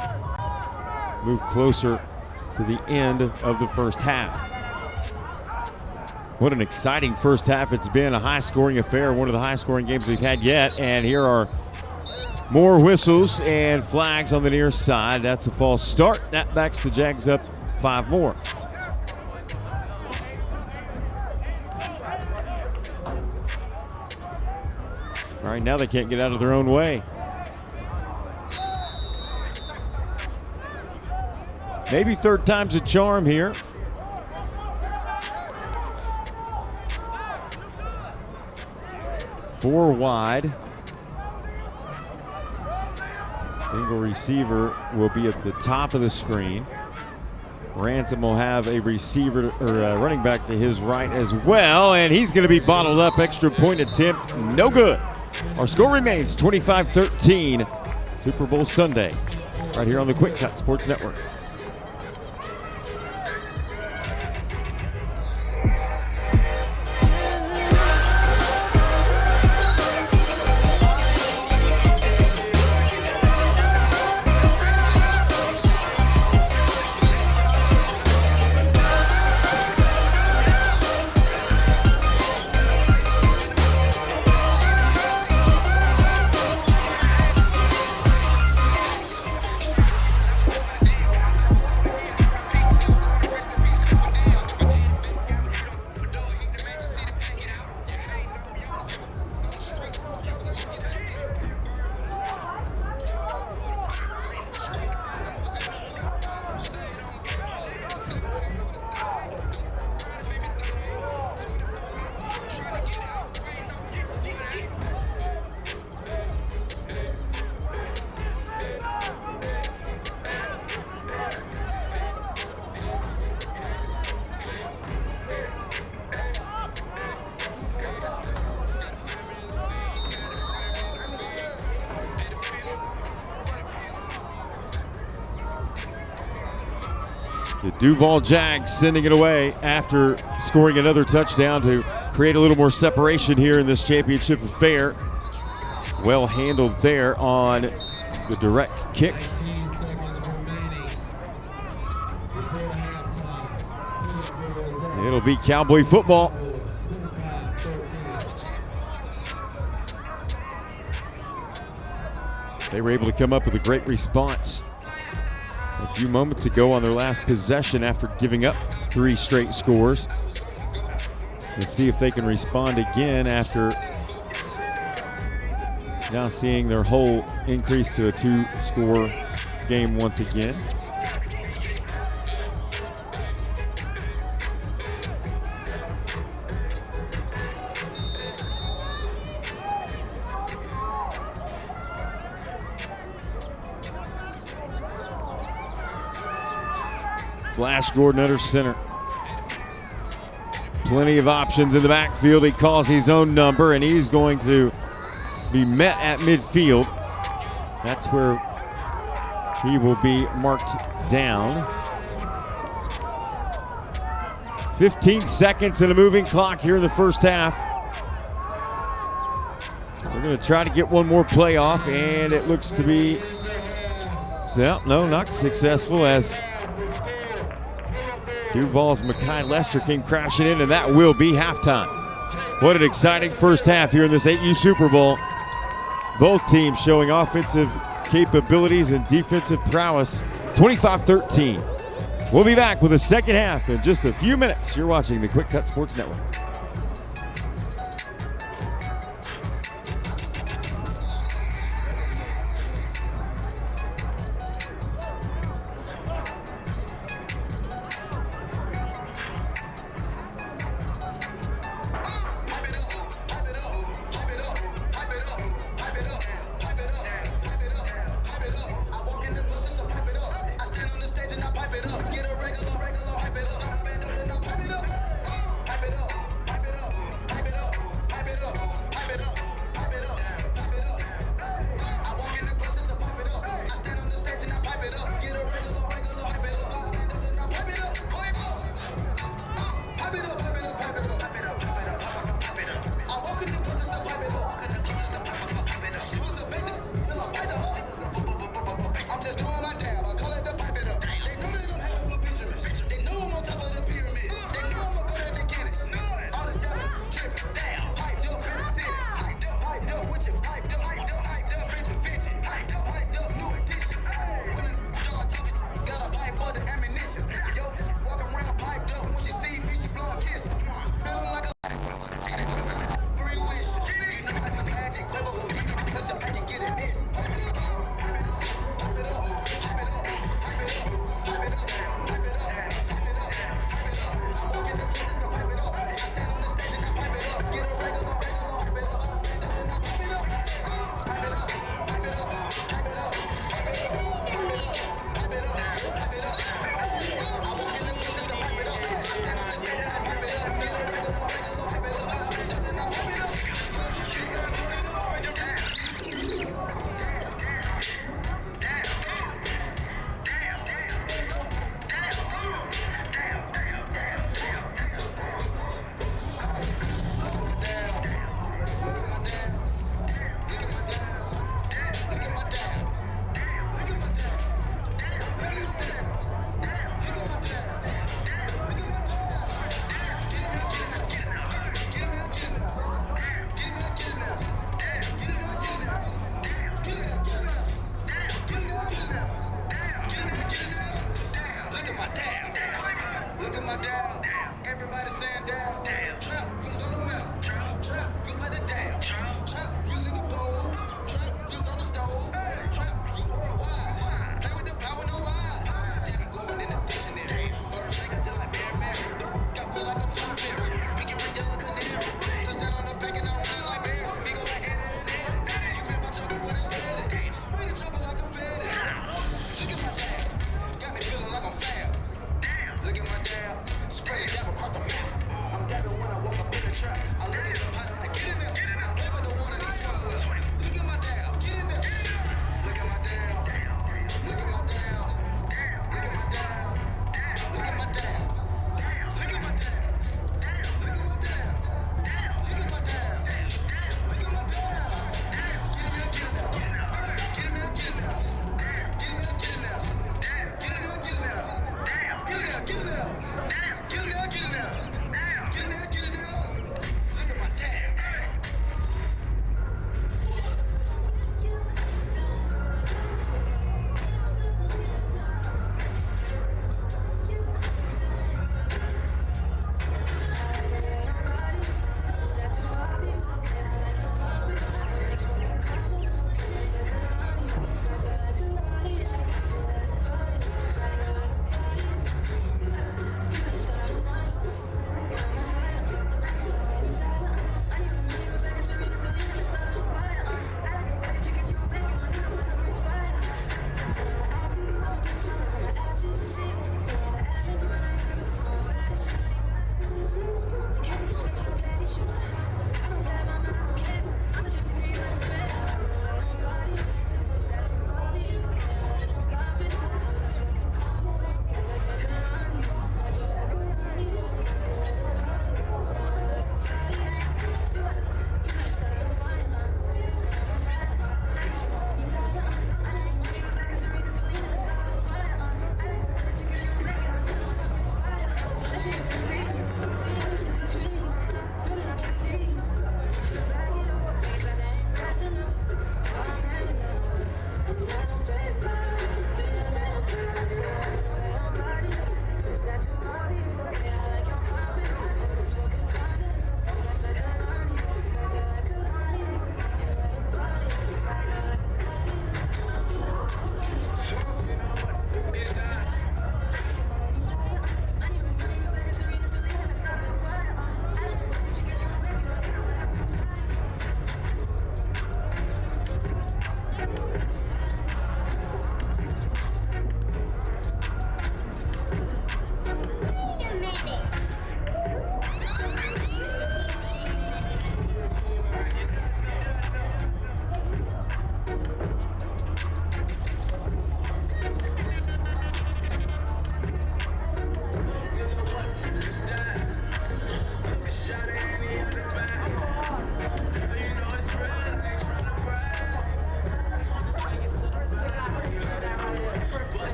move closer to the end of the first half. What an exciting first half it's been, a high-scoring affair, one of the high-scoring games we've had yet. And here are more whistles and flags on the near side. That's a false start. That backs the Jags up 5 more. All right, now they can't get out of their own way. Maybe 3rd time's a charm here. Four wide. Single receiver will be at the top of the screen. Ransom will have a receiver or a running back to his right as well, and he's going to be bottled up. Extra point attempt, no good. Our score remains 25-13. Super Bowl Sunday, right here on the QwikCut Sports Network. The Duval Jags sending it away after scoring another touchdown to create a little more separation here in this championship affair. Well handled there on the direct kick. It'll be Cowboy football. They were able to come up with a great response a few moments ago on their last possession after giving up 3 straight scores. Let's see if they can respond again after Now seeing their whole increase to a 2-score game once again. Flash Gordon under center. Plenty of options in the backfield. He calls his own number, and he's going to be met at midfield. That's where he will be marked down. 15 seconds and a moving clock here in the first half. They're going to try to get one more play off, and it looks to be, no, not successful, as Duval's Mekhi Lester came crashing in, and that will be halftime. What an exciting first half here in this 8U Super Bowl. Both teams showing offensive capabilities and defensive prowess. 25-13. We'll be back with the second half in just a few minutes. You're watching the QwikCut Sports Network.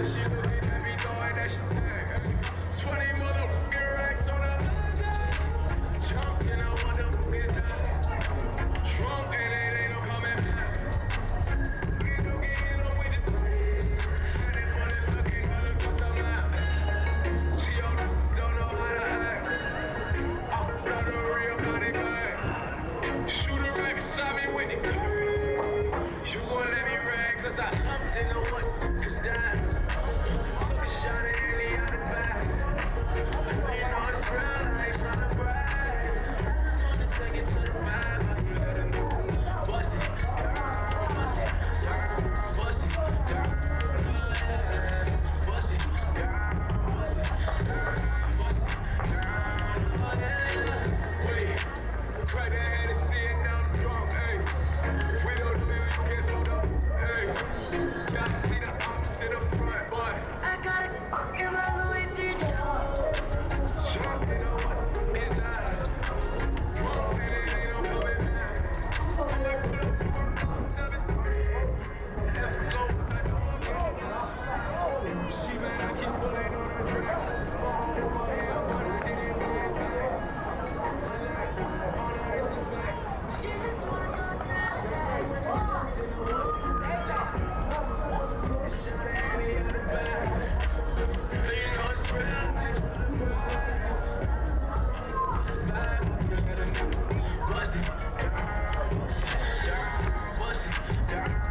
She looking at me throwing that shit back. 20 motherfucking racks on the line. Jumped and I want to get down. Drunk and it ain't no coming back. Get on with the party. Sending bullets looking all across the map. See y'all don't know how to act. I f***ed the real body bag. Shooter right beside me with the curry. You gon' let me rag cause I humped in the one. Cause that took a shot at any out the back. You know it's real, I ain't tryna brag. I just wanna take it to the back. Like you let it know. Bust it down, bust it down, bust it down. Bust it down, bust it down, bust it down. Wait, crack that head and see it now I'm drunk, ayy. We don't know you can't slow down, ayy. Gotta see the opposite of front, boy. I got it in my Louis V. Jump in the one, it's not. Drunk and it ain't no coming back. I might put up to a 7-3. Never goes, I know I can't touch. She mad, I keep pulling on her tracks. Over my head, but I didn't get it back. I like, all of this is facts. She just wanna go down. Jumped in the one, it's not. Took a shot at me out the back. You know it's real, I ain't tryna brag. I just wanna take it to the back. Bust it down, bust it down, bust it down, bust it down, bust it down.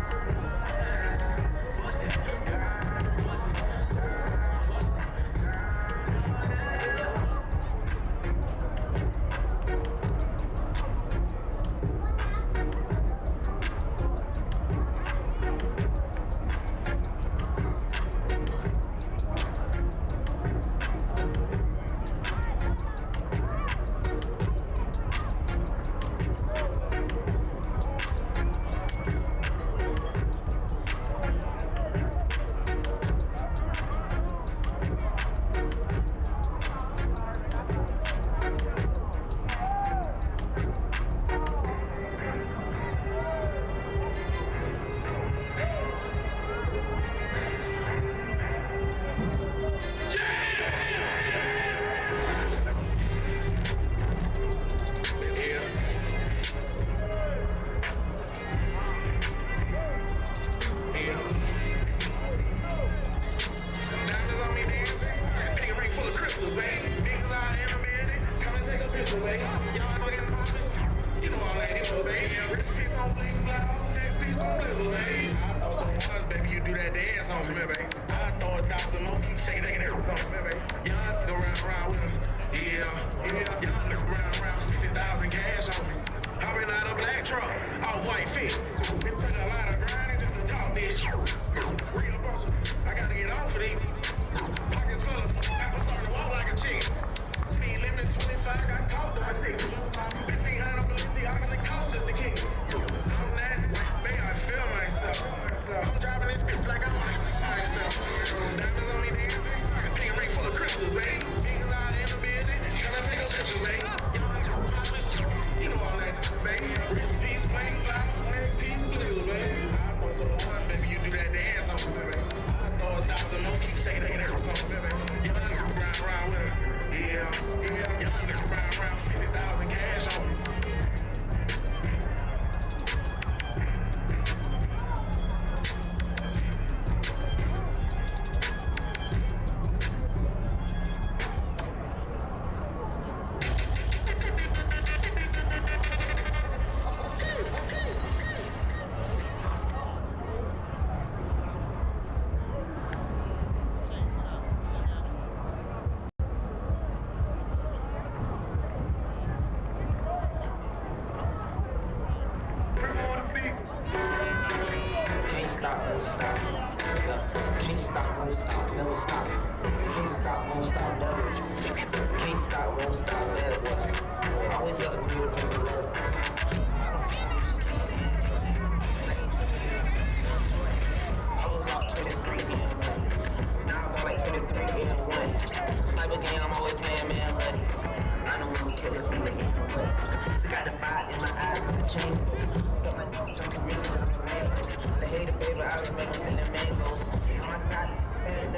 They hate it, baby, I remember when the mangoes. On my side, better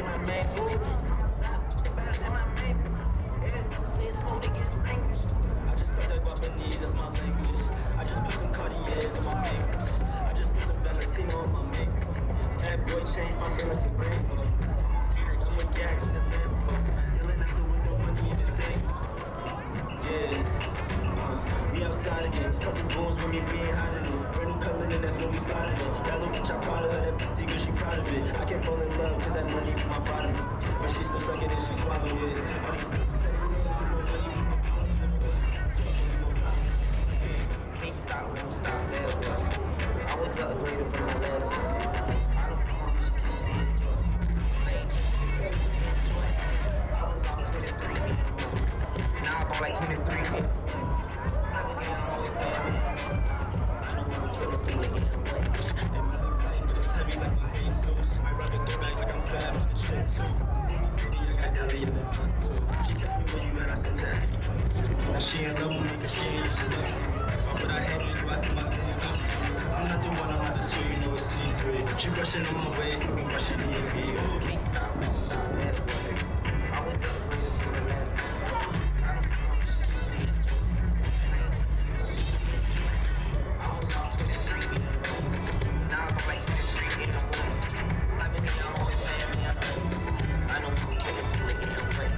We outside again, couple goons with me being hot in it. Brand new color, then that's when we slide again. That little bitch, I'm proud of her, that bitch, good, she proud of it. I can't fall in love, cause that money from my bottom. But she still suck it and she swallow it. Can't stop, won't stop, bad boy. I was upgraded from my last one. I don't know she keeps saying I was off 23. Now I bought like 23. She ain't love me, cause she ain't used to love. But I handle you, I do my thing. I'm not the one, I'm not the two, you know it's secret. She brushing on my ways, talking about shit in your head. Oh, can't stop, won't stop, bad boy. I was upgraded from the last one. I don't know if she keeps saying I was off 23. Now I'm like 23 in the morning. 7 years old, family, I don't care if you ain't in play.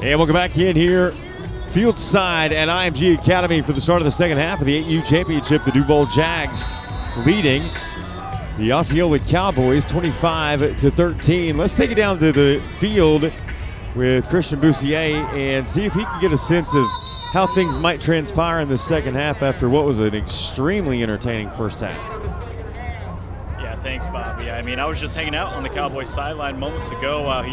And welcome back in here, field side at IMG Academy for the start of the second half of the 8U Championship. The Duval Jags leading the Osceola Cowboys 25-13. Let's take it down to the field with Christian Boussier and see if he can get a sense of how things might transpire in the second half after what was an extremely entertaining first half. Thanks, Bobby. I mean, I was just hanging out on the Cowboys sideline moments ago while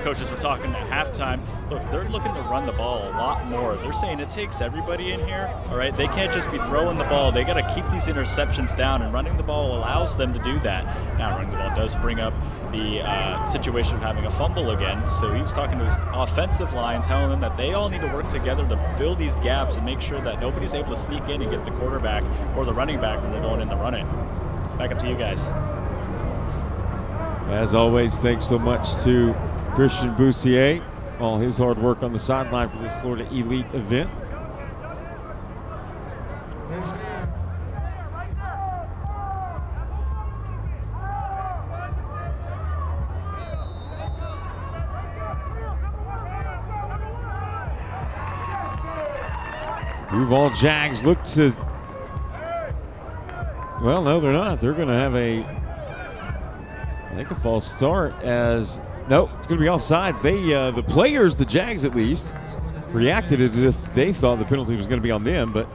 coaches were talking at halftime. Look, they're looking to run the ball a lot more. They're saying it takes everybody in here, all right? They can't just be throwing the ball. They got to keep these interceptions down, and running the ball allows them to do that. Now, running the ball does bring up the situation of having a fumble again. So he was talking to his offensive line, telling them that they all need to work together to fill these gaps and make sure that nobody's able to sneak in and get the quarterback or the running back when they're going in the run-in. Back up to you guys. As always, thanks so much to Christian Boussier, all his hard work on the sideline for this Florida Elite event. Duval Jags look to, well, no, they're not. They're going to have a false start as, no, it's going to be offsides. The players, the Jags at least, reacted as if they thought the penalty was going to be on them, but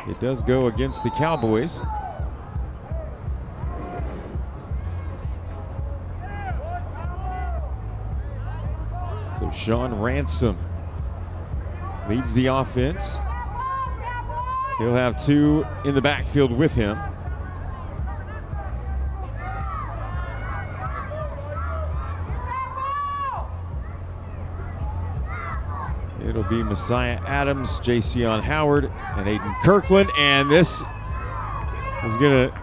it does go against the Cowboys. So Sean Ransom leads the offense. He'll have two in the backfield with him. It'll be Messiah Adams, Jason Howard, and Aiden Kirkland. And this is going to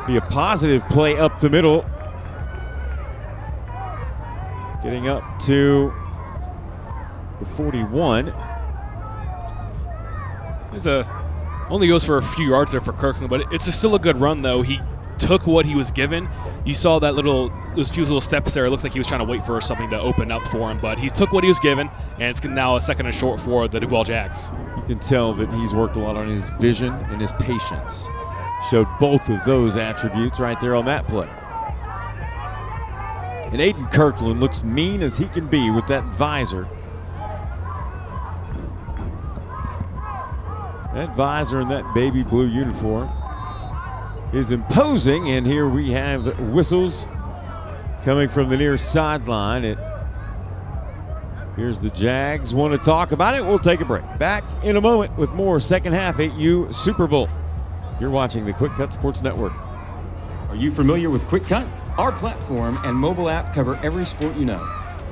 be a positive play up the middle. Getting up to the 41. Only goes for a few yards there for Kirkland, but it's still a good run, though. He took what he was given. You saw those few little steps there. It looked like he was trying to wait for something to open up for him, but he took what he was given, and it's now a second and short for the Duval Jags. You can tell that he's worked a lot on his vision and his patience. Showed both of those attributes right there on that play. And Aiden Kirkland looks mean as he can be with that visor. That visor and that baby blue uniform is imposing, and here we have whistles coming from the near sideline. Here's the Jags want to talk about it. We'll take a break. Back in a moment with more second half 8U Super Bowl. You're watching the QwikCut Sports Network. Are you familiar with QwikCut? Our platform and mobile app cover every sport you know.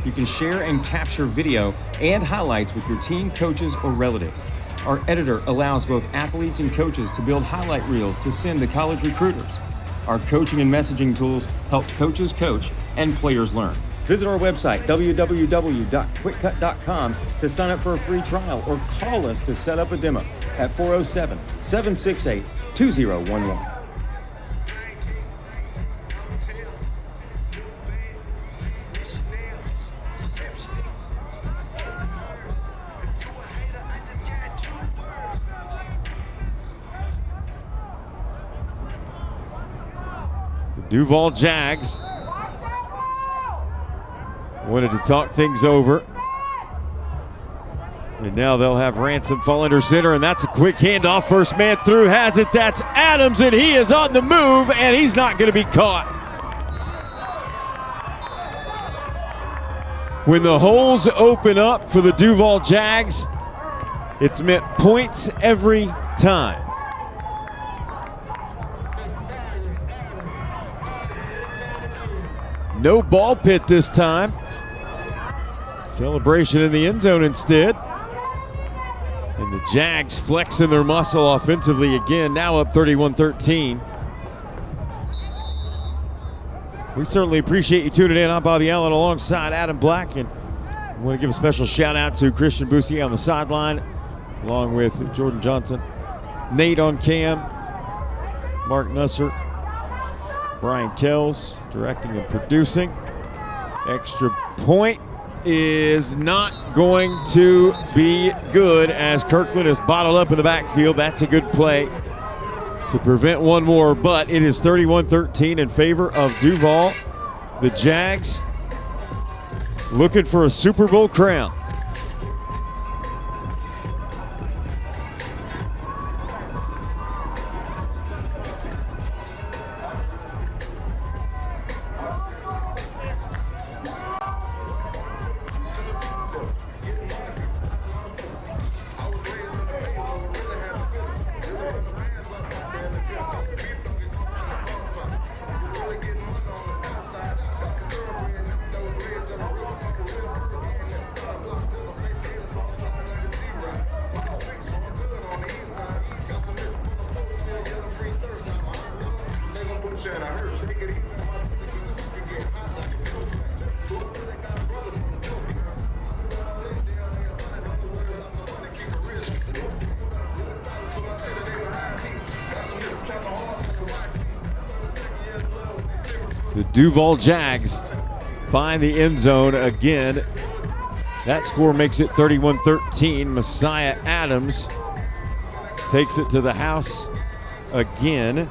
You can share and capture video and highlights with your team, coaches, or relatives. Our editor allows both athletes and coaches to build highlight reels to send to college recruiters. Our coaching and messaging tools help coaches coach and players learn. Visit our website, www.QwikCut.com, to sign up for a free trial or call us to set up a demo at 407-768-2011. The Duval Jags wanted to talk things over. And now they'll have Ransom fall under center, and that's a quick handoff. First man through has it. That's Adams, and he is on the move, and he's not going to be caught. When the holes open up for the Duval Jags, it's meant points every time. No ball pit this time. Celebration in the end zone instead. And the Jags flexing their muscle offensively again, now up 31-13. We certainly appreciate you tuning in. I'm Bobby Allen alongside Adam Black, and I want to give a special shout out to Christian Boussier on the sideline, along with Jordan Johnson, Nate on cam, Mark Nusser, Brian Kells directing and producing. Extra point is not going to be good as Kirkland is bottled up in the backfield. That's a good play to prevent one more, but it is 31-13 in favor of Duval. The Jags looking for a Super Bowl crown. The Duval Jags find the end zone again. That score makes it 31-13. Messiah Adams takes it to the house again.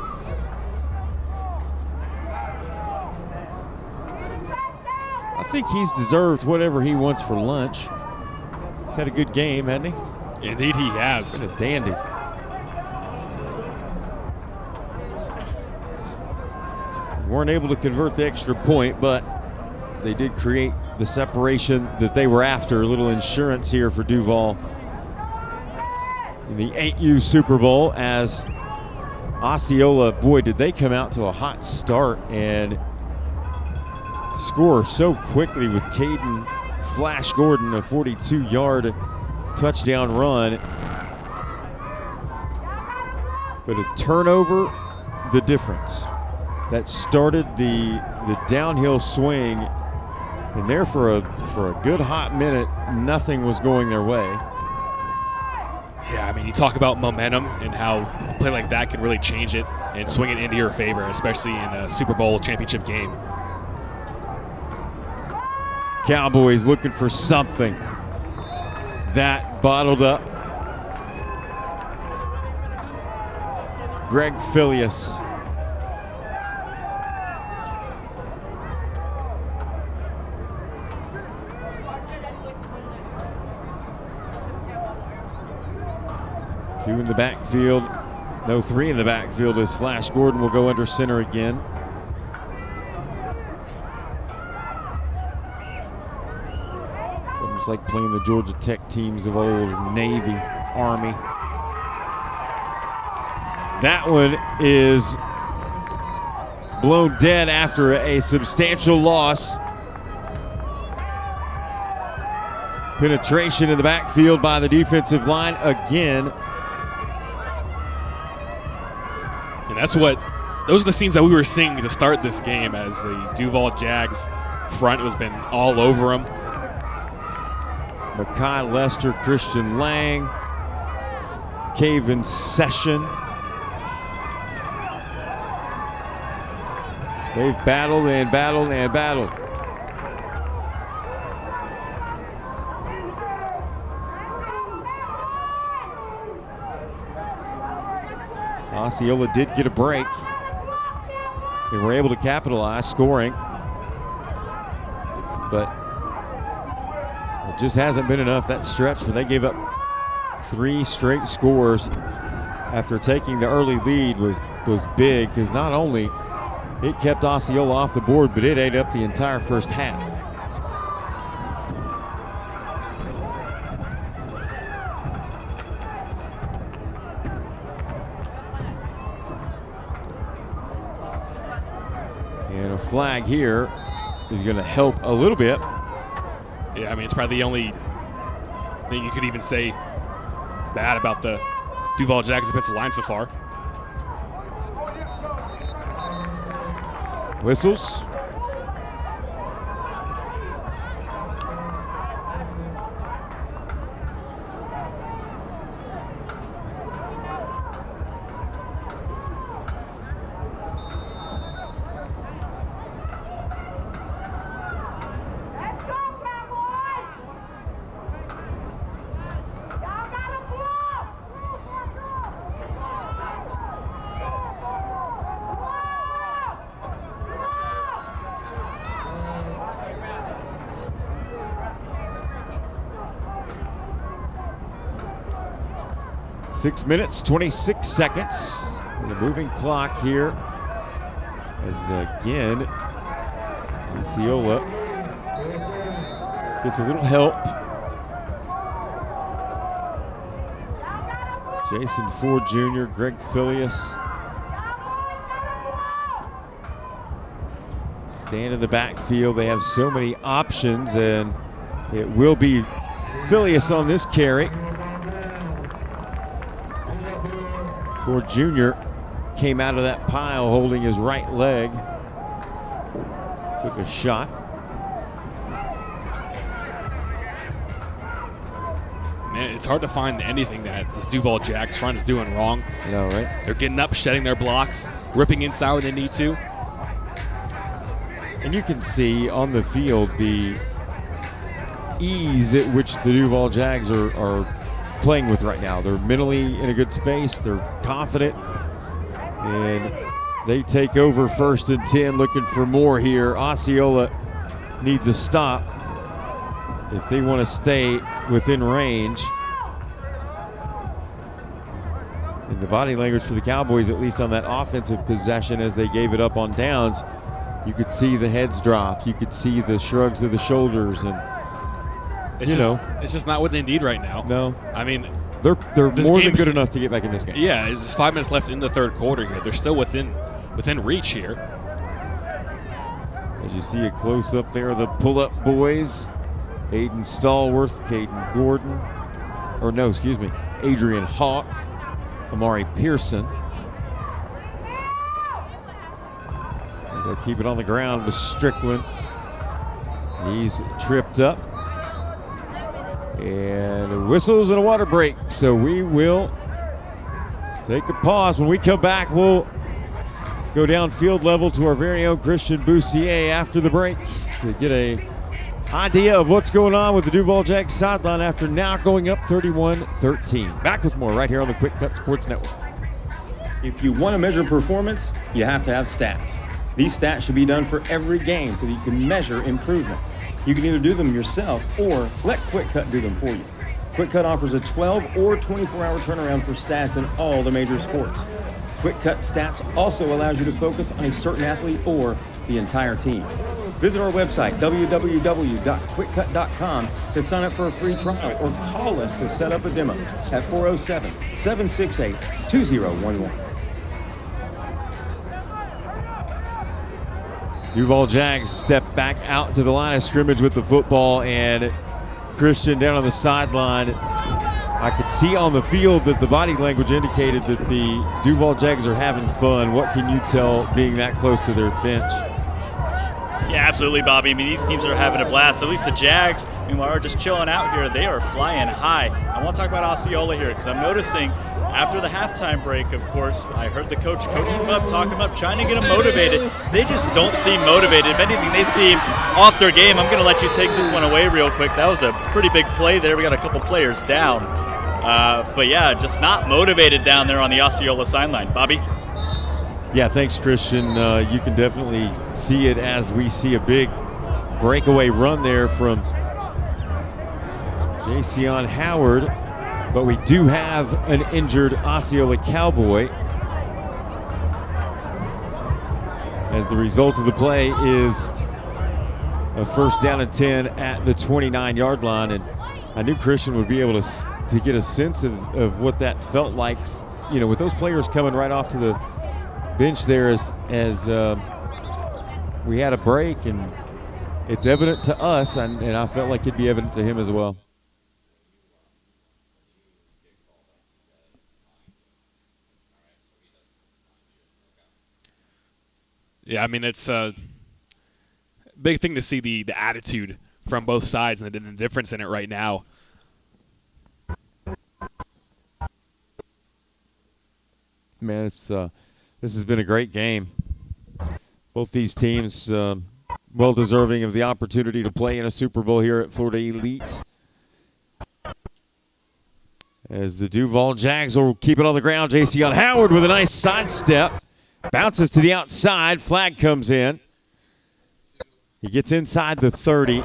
I think he's deserved whatever he wants for lunch. He's had a good game, hasn't he? Indeed he has. Been a dandy. Weren't able to convert the extra point, but they did create the separation that they were after. A little insurance here for Duval in the 8U Super Bowl, as Osceola, boy, did they come out to a hot start and score so quickly with Caden Flash Gordon, a 42-yard touchdown run. But a turnover, the difference. That started the downhill swing, and there for a good hot minute, nothing was going their way. Yeah, I mean, you talk about momentum and how a play like that can really change it and swing it into your favor, especially in a Super Bowl championship game. Cowboys looking for something. That bottled up. Greg Filius. Two in the backfield. No, three in the backfield as Flash Gordon will go under center again. It's almost like playing the Georgia Tech teams of old, Navy, Army. That one is blown dead after a substantial loss. Penetration in the backfield by the defensive line again. And those are the scenes that we were seeing to start this game as the Duval Jags front has been all over them. Makai Lester, Christian Lang, Caven Session. They've battled and battled and battled. Osceola did get a break. They were able to capitalize, scoring. But it just hasn't been enough. That stretch where they gave up 3 straight scores after taking the early lead was big, because not only it kept Osceola off the board, but it ate up the entire first half. And a flag here is going to help a little bit. Yeah, I mean, it's probably the only thing you could even say bad about the Duval Jags defensive line so far. Whistles. Six minutes, 26 seconds. With a moving clock here. As again, Osceola gets a little help. Jason Ford Jr., Greg Filius. Stand in the backfield. They have so many options, and it will be Filius on this carry. Ford Jr. came out of that pile holding his right leg. Took a shot. Man, it's hard to find anything that this Duval Jags front is doing wrong. I know, right? They're getting up, shedding their blocks, ripping inside when they need to. And you can see on the field the ease at which the Duval Jags are playing with right now. They're mentally in a good space. They're confident. And they take over 1st and 10, looking for more here. Osceola needs a stop if they want to stay within range. And the body language for the Cowboys, at least on that offensive possession as they gave it up on downs, you could see the heads drop. You could see the shrugs of the shoulders, and it's just not what they need right now. No. I mean, they're more than good enough to get back in this game. Yeah, there's 5 minutes left in the third quarter here. They're still within reach here. As you see a close up there, the pull-up boys, Aiden Stallworth, Caden Gordon, Adrian Hawk, Amari Pearson. And they'll keep it on the ground with Strickland. He's tripped up. And whistles and a water break. So we will take a pause. When we come back, we'll go down field level to our very own Christian Boussier after the break to get a idea of what's going on with the Duval Jags sideline after now going up 31-13. Back with more right here on the QwikCut Sports Network. If you want to measure performance, you have to have stats. These stats should be done for every game so that you can measure improvement. You can either do them yourself or let QwikCut do them for you. QwikCut offers a 12 or 24-hour turnaround for stats in all the major sports. QwikCut Stats also allows you to focus on a certain athlete or the entire team. Visit our website, www.QwikCut.com, to sign up for a free trial or call us to set up a demo at 407-768-2011. Duval Jags step back out to the line of scrimmage with the football, and Christian down on the sideline. I could see on the field that the body language indicated that the Duval Jags are having fun. What can you tell being that close to their bench? Yeah, absolutely, Bobby. I mean, these teams are having a blast. At least the Jags, meanwhile, are just chilling out here. They are flying high. I want to talk about Osceola here because I'm noticing after the halftime break, of course, I heard the coach coaching them up, talking them up, trying to get them motivated. They just don't seem motivated. If anything, they seem off their game. I'm going to let you take this one away real quick. That was a pretty big play there. We got a couple players down. But, yeah, just not motivated down there on the Osceola sideline. Bobby? Yeah, thanks, Christian. You can definitely see it as we see a big breakaway run there from Jason Howard. But we do have an injured Osceola Cowboy, as the result of the play is a first down and 10 at the 29-yard line. And I knew Christian would be able to get a sense of what that felt like, you know, with those players coming right off to the bench there as we had a break, and it's evident to us, and I felt like it'd be evident to him as well. Yeah, I mean, it's a big thing to see the attitude from both sides and the difference in it right now. Man, this has been a great game. Both these teams well deserving of the opportunity to play in a Super Bowl here at Florida Elite. As the Duval Jags will keep it on the ground, Jason Howard with a nice sidestep. Bounces to the outside. Flag comes in. He gets inside the 30.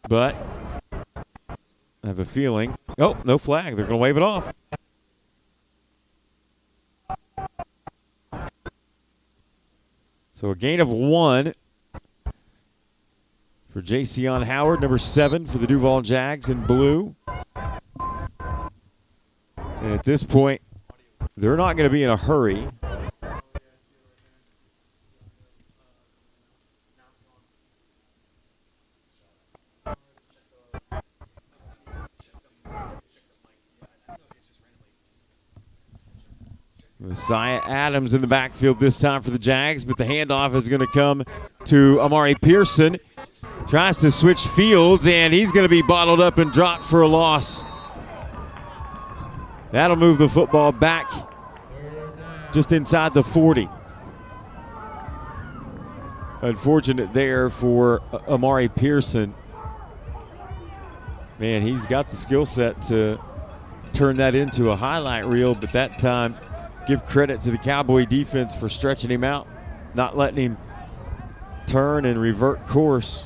But I have a feeling. Oh, no flag. They're going to wave it off. So a gain of 1 for Jason Howard, number 7 for the Duval Jags in blue. And at this point, they're not going to be in a hurry. Messiah Adams in the backfield this time for the Jags, but the handoff is going to come to Amari Pearson. Tries to switch fields, and he's going to be bottled up and dropped for a loss. That'll move the football back just inside the 40. Unfortunate there for Amari Pearson. Man, he's got the skill set to turn that into a highlight reel, but that time, give credit to the Cowboy defense for stretching him out, not letting him turn and revert course.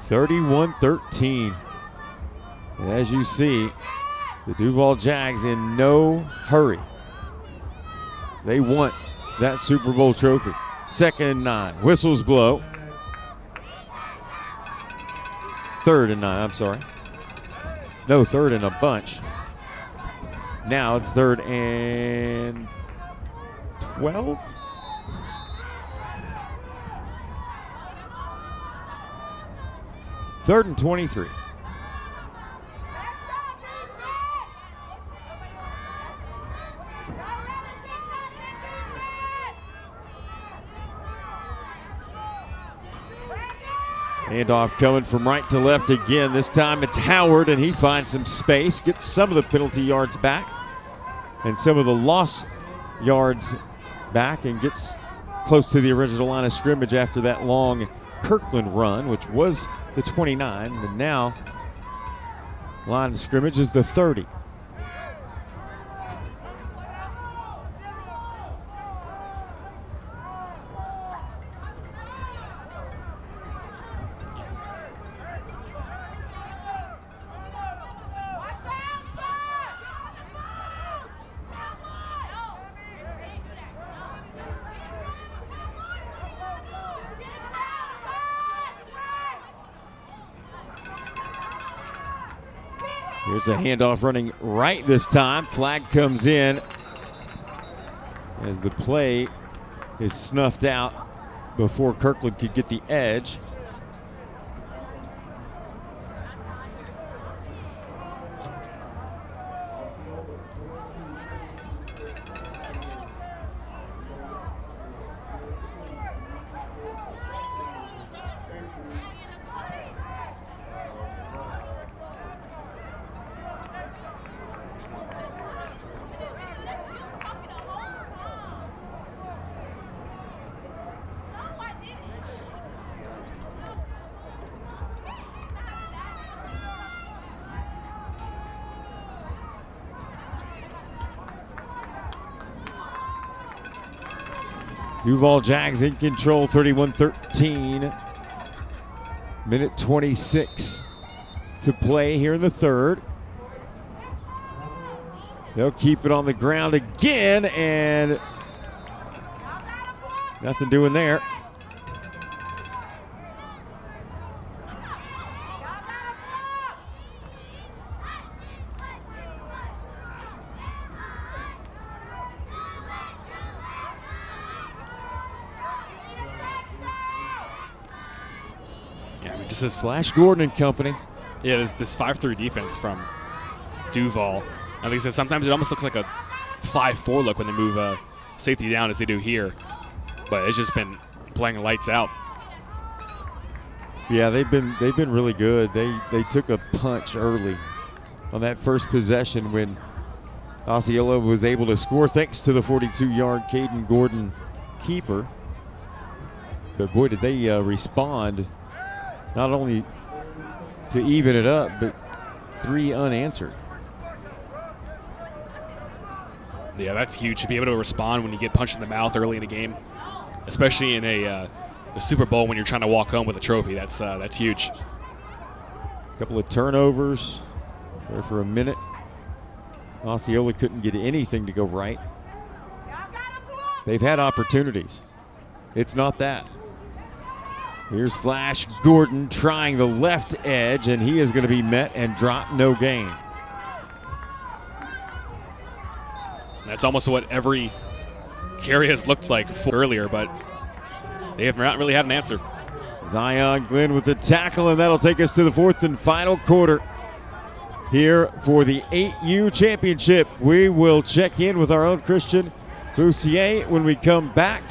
(31-13). And as you see, the Duval Jags in no hurry. They want that Super Bowl trophy. 2nd and 9. Whistles blow. 3rd and 9, I'm sorry. No, 3rd and a bunch. Now it's 3rd and 12. Third and 23. Handoff coming from right to left again. This time it's Howard, and he finds some space, gets some of the penalty yards back and some of the lost yards back, and gets close to the original line of scrimmage after that long Kirkland run, which was the 29, and now line of scrimmage is the 30. Here's a handoff running right this time. Flag comes in as the play is snuffed out before Kirkland could get the edge. Duval Jags in control, 31-13. Minute 26 to play here in the third. They'll keep it on the ground again, and nothing doing there. Just this Flash Gordon and company. Yeah, this 5-3 defense from Duval. Like I said, sometimes it almost looks like a 5-4 look when they move safety down as they do here. But it's just been playing lights out. Yeah, they've been really good. They took a punch early on that first possession when Osceola was able to score thanks to the 42-yard Caden Gordon keeper. But boy, did they respond not only to even it up, but 3 unanswered. Yeah, that's huge to be able to respond when you get punched in the mouth early in a game, especially in a Super Bowl when you're trying to walk home with a trophy. That's huge. A couple of turnovers there for a minute. Osceola couldn't get anything to go right. They've had opportunities. It's not that. Here's Flash Gordon trying the left edge, and he is going to be met and drop no gain. That's almost what every carry has looked like earlier, but they have not really had an answer. Zion Glenn with the tackle, and that'll take us to the fourth and final quarter here for the 8U championship. We will check in with our own Christian Boussier when we come back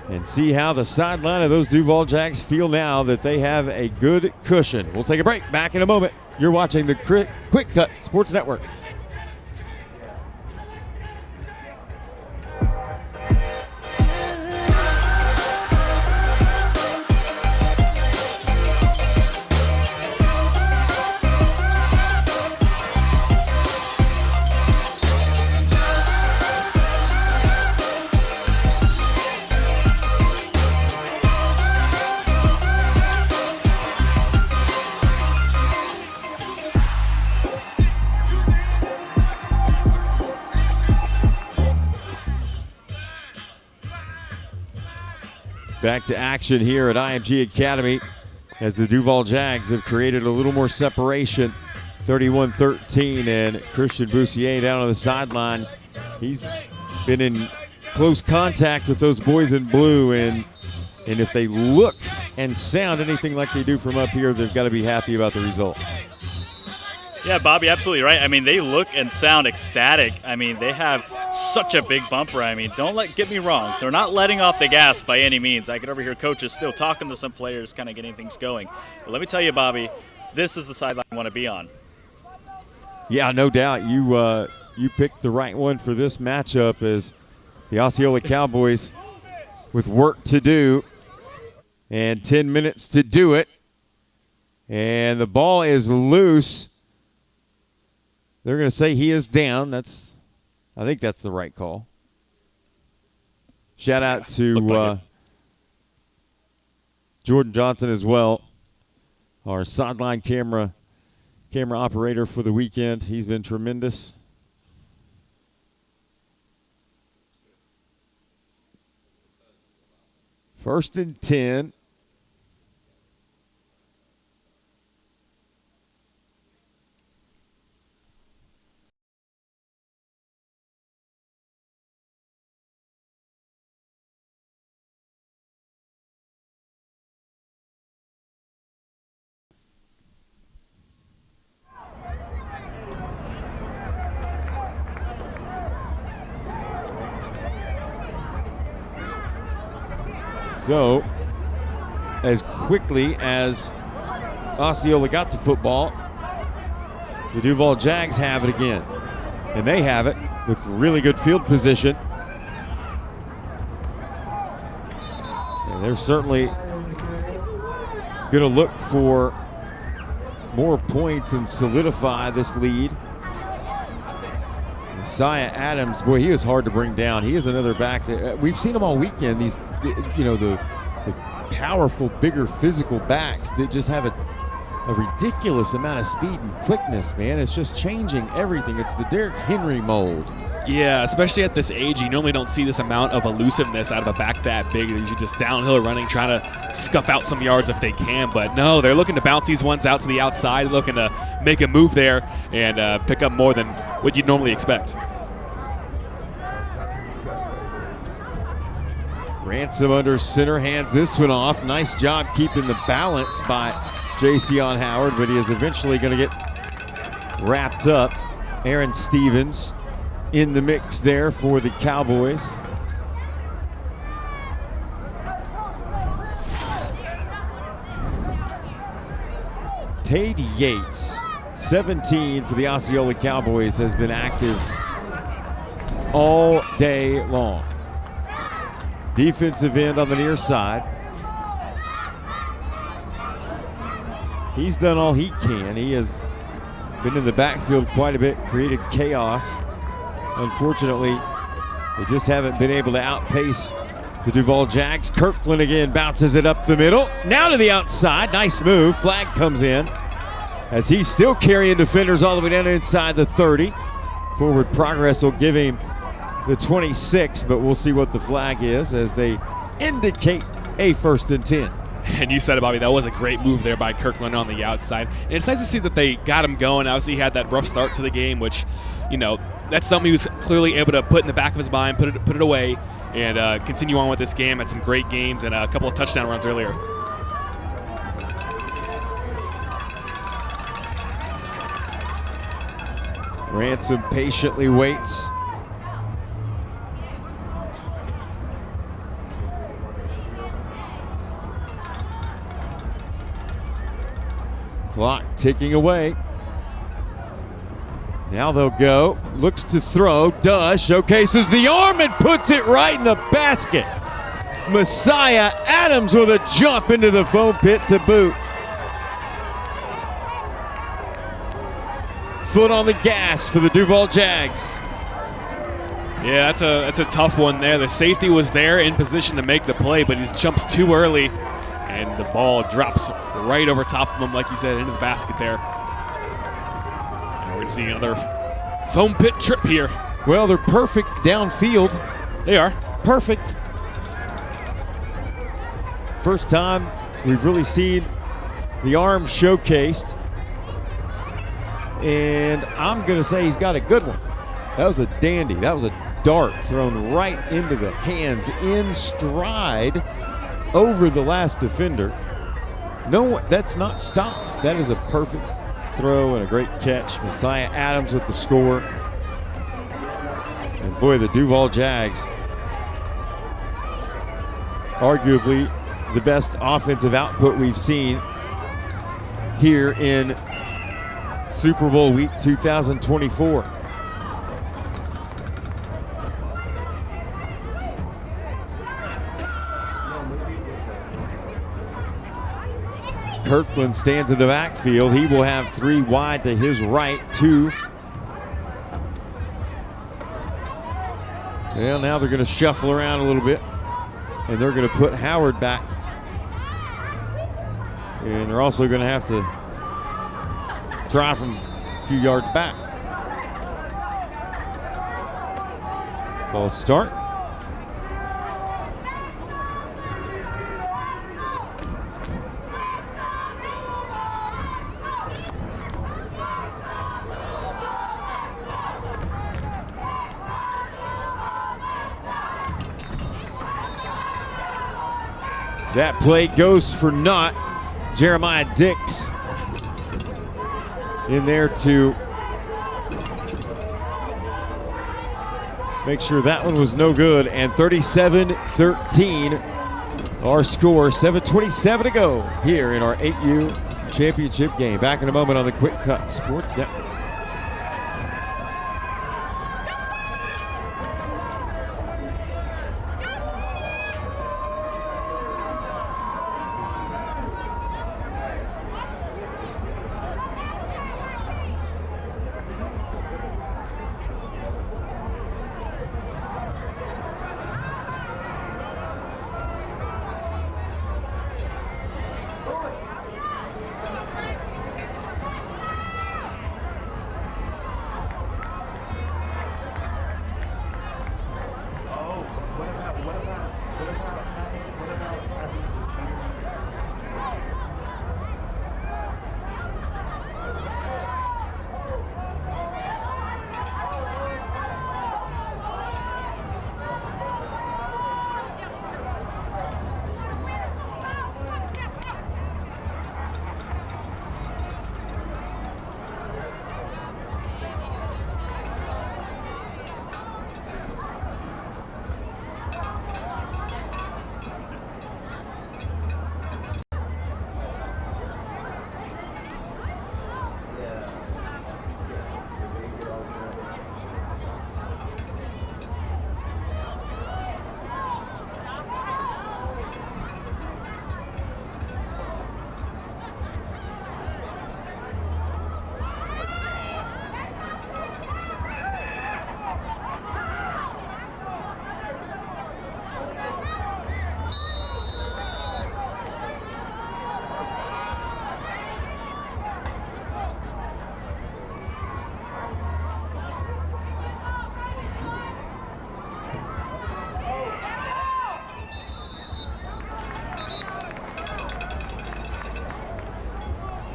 and see how the sideline of those Duval Jags feel now that they have a good cushion. We'll take a break. Back in a moment. You're watching the QwikCut Sports Network. Back to action here at IMG Academy as the Duval Jags have created a little more separation, 31-13, and Christian Boussier down on the sideline. He's been in close contact with those boys in blue, and if they look and sound anything like they do from up here, they've got to be happy about the result. Yeah, Bobby, absolutely right. I mean, they look and sound ecstatic. I mean, they have such a big bumper. I mean, get me wrong. They're not letting off the gas by any means. I could overhear coaches still talking to some players, kind of getting things going. But let me tell you, Bobby, this is the sideline I want to be on. Yeah, no doubt. You picked the right one for this matchup as the Osceola Cowboys with work to do and 10 minutes to do it. And the ball is loose. They're going to say he is down. I think that's the right call. Shout out to Jordan Johnson as well, our sideline camera operator for the weekend. He's been tremendous. First and 10. So, as quickly as Osceola got the football, the Duval Jags have it again. And they have it with really good field position. And they're certainly going to look for more points and solidify this lead. Messiah Adams, boy, he is hard to bring down. He is another back that we've seen him all weekend. These, the powerful, bigger, physical backs that just have a ridiculous amount of speed and quickness, man. It's just changing everything. It's the Derrick Henry mold. Yeah, especially at this age, you normally don't see this amount of elusiveness out of a back that big. They're usually just downhill running, trying to scuff out some yards if they can. But no, they're looking to bounce these ones out to the outside, looking to make a move there and pick up more than what you'd normally expect. Ransom under center, hands this one off. Nice job keeping the balance by Jason Howard, but he is eventually going to get wrapped up. Aaron Stevens in the mix there for the Cowboys. Tade Yates, 17 for the Osceola Cowboys, has been active all day long. Defensive end on the near side. He's done all he can. He has been in the backfield quite a bit, created chaos. Unfortunately, they just haven't been able to outpace the Duval Jags. Kirkland again bounces it up the middle. Now to the outside. Nice move. Flag comes in as he's still carrying defenders all the way down inside the 30. Forward progress will give him the 26, but we'll see what the flag is as they indicate a 1st and 10. And you said it, Bobby, that was a great move there by Kirkland on the outside. And it's nice to see that they got him going. Obviously, he had that rough start to the game, which, that's something he was clearly able to put in the back of his mind, put it away, and continue on with this game. Had some great gains and a couple of touchdown runs earlier. Ransom patiently waits. Clock ticking away. Now they'll go. Looks to throw. Does. Showcases the arm and puts it right in the basket. Messiah Adams with a jump into the foam pit to boot. Foot on the gas for the Duval Jags. Yeah, that's a tough one there. The safety was there in position to make the play, but he just jumps too early, and the ball drops right over top of him, like you said, into the basket there. And we're going to see another foam pit trip here. Well, they're perfect downfield. They are. Perfect. First time we've really seen the arm showcased. And I'm going to say he's got a good one. That was a dandy. That was a dart thrown right into the hands in stride over the last defender. No, that's not stopped. That is a perfect throw and a great catch. Messiah Adams with the score. And boy, the Duval Jags, arguably the best offensive output we've seen here in Super Bowl week 2024. Kirkland stands in the backfield. He will have 3 wide to his right, 2. Well, now they're going to shuffle around a little bit, and they're going to put Howard back. And they're also going to have to try from a few yards back. False start. That play goes for naught. Jeremiah Dix in there to make sure that one was no good. And 37-13, Our score, 7:27 to go here in our 8U championship game. Back in a moment on the QwikCut Sports Network.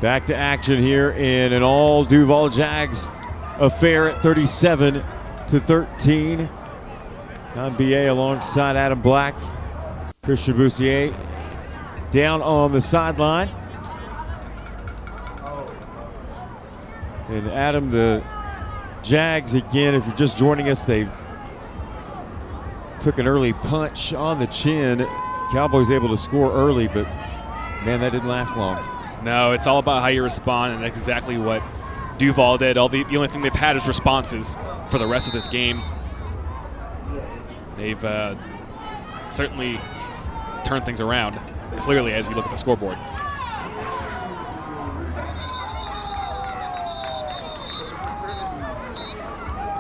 Back to action here in an all Duval Jags affair at 37-13. Don B.A. alongside Adam Black. Christian Boussier down on the sideline. And Adam, the Jags again, if you're just joining us, they took an early punch on the chin. Cowboys able to score early, but man, that didn't last long. No, it's all about how you respond, and that's exactly what Duval did. The only thing they've had is responses for the rest of this game. They've certainly turned things around, clearly, as you look at the scoreboard.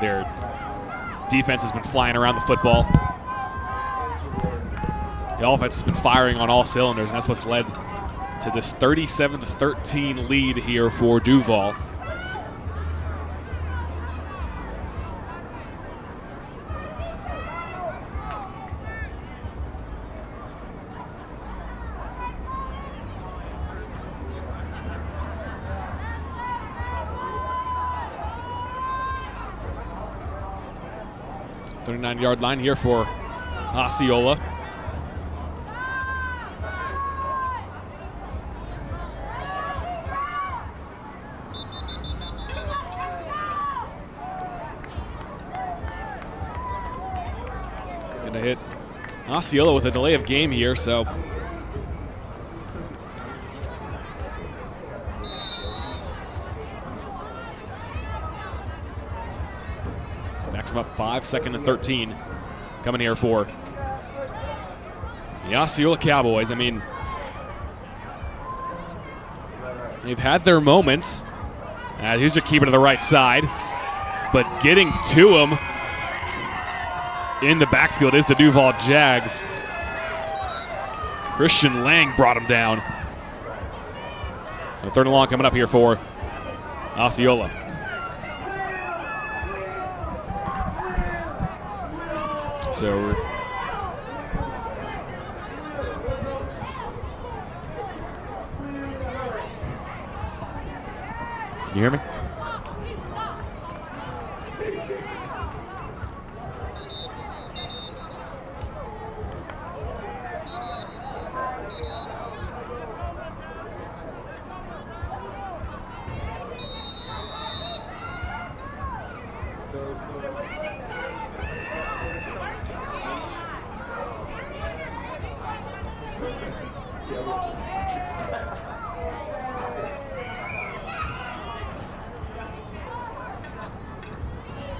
Their defense has been flying around the football. The offense has been firing on all cylinders, and that's what's led to this 37-13 lead here for Duval. The 39-yard line here for Osceola. Gonna hit Osceola with a delay of game here, so backs him up 5, 2nd and 13. Coming here for the Osceola Cowboys. I mean, they've had their moments. He's just keeping to the right side, but getting to him in the backfield is the Duval Jags. Christian Lang brought him down. The 3rd and long coming up here for Osceola. So you hear me?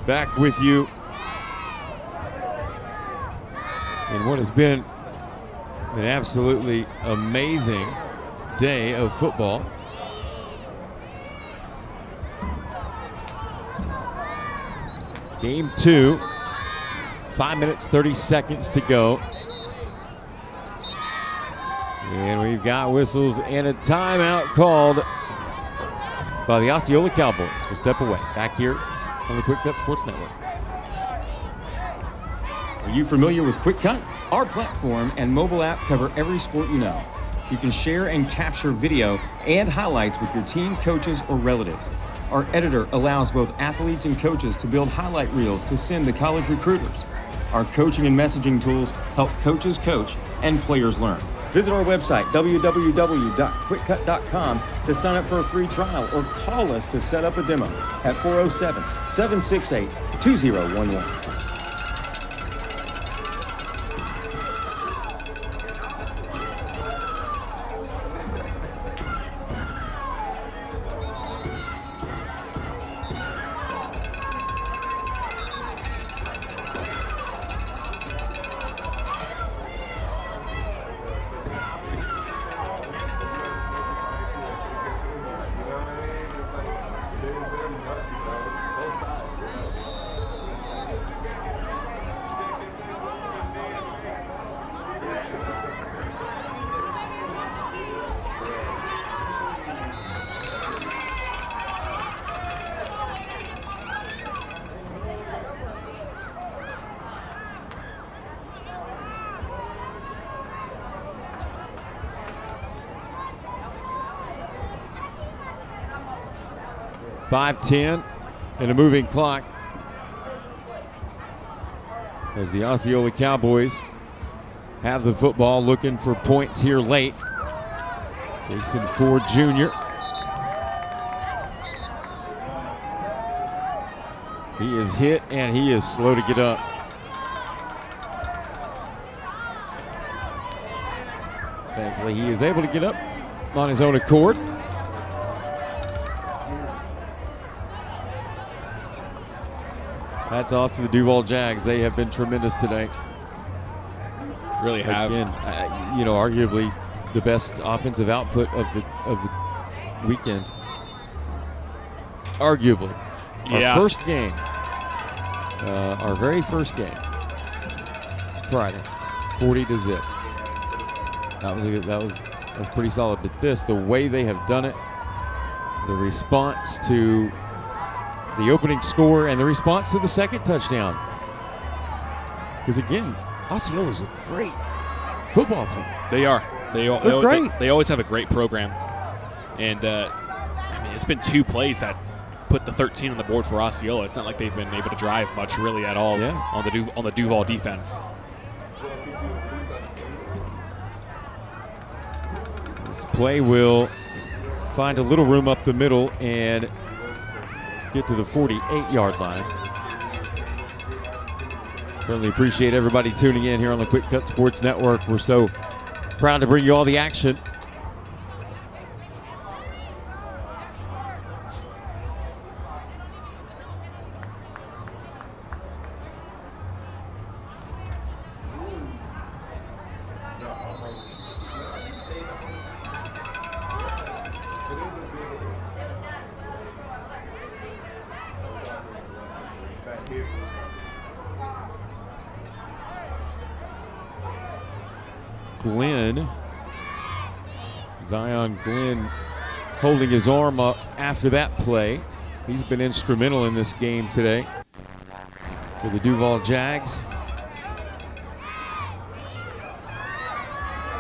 back with you in what has been an absolutely amazing day of football. Game 2, 5 minutes, 30 seconds to go. And we've got whistles and a timeout called by the Osceola Cowboys. We'll step away. Back here on the QwikCut Sports Network. Are you familiar with QwikCut? Our platform and mobile app cover every sport you know. You can share and capture video and highlights with your team, coaches, or relatives. Our editor allows both athletes and coaches to build highlight reels to send to college recruiters. Our coaching and messaging tools help coaches coach and players learn. Visit our website, www.QwikCut.com, to sign up for a free trial or call us to set up a demo at 407-768-2011. .5:10 and a moving clock as the Osceola Cowboys have the football, looking for points here late. Jason Ford Jr. He is hit and he is slow to get up. Thankfully, he is able to get up on his own accord. Hats off to the Duval Jags. They have been tremendous today. Really have. Again, arguably the best offensive output of the weekend. Arguably. Yeah. Our first game. Our very first game. Friday. 40-0. That was pretty solid. But the way they have done it, the response to the opening score and the response to the second touchdown. Because again, Osceola's a great football team. They are. They're great. They always have a great program. And, it's been 2 plays that put the 13 on the board for Osceola. It's not like they've been able to drive much really at all on the Duval defense. This play will find a little room up the middle and get to the 48-yard line. Certainly appreciate everybody tuning in here on the QwikCut Sports Network. We're so proud to bring you all the action. Zion Glenn holding his arm up after that play. He's been instrumental in this game today for the Duval Jags.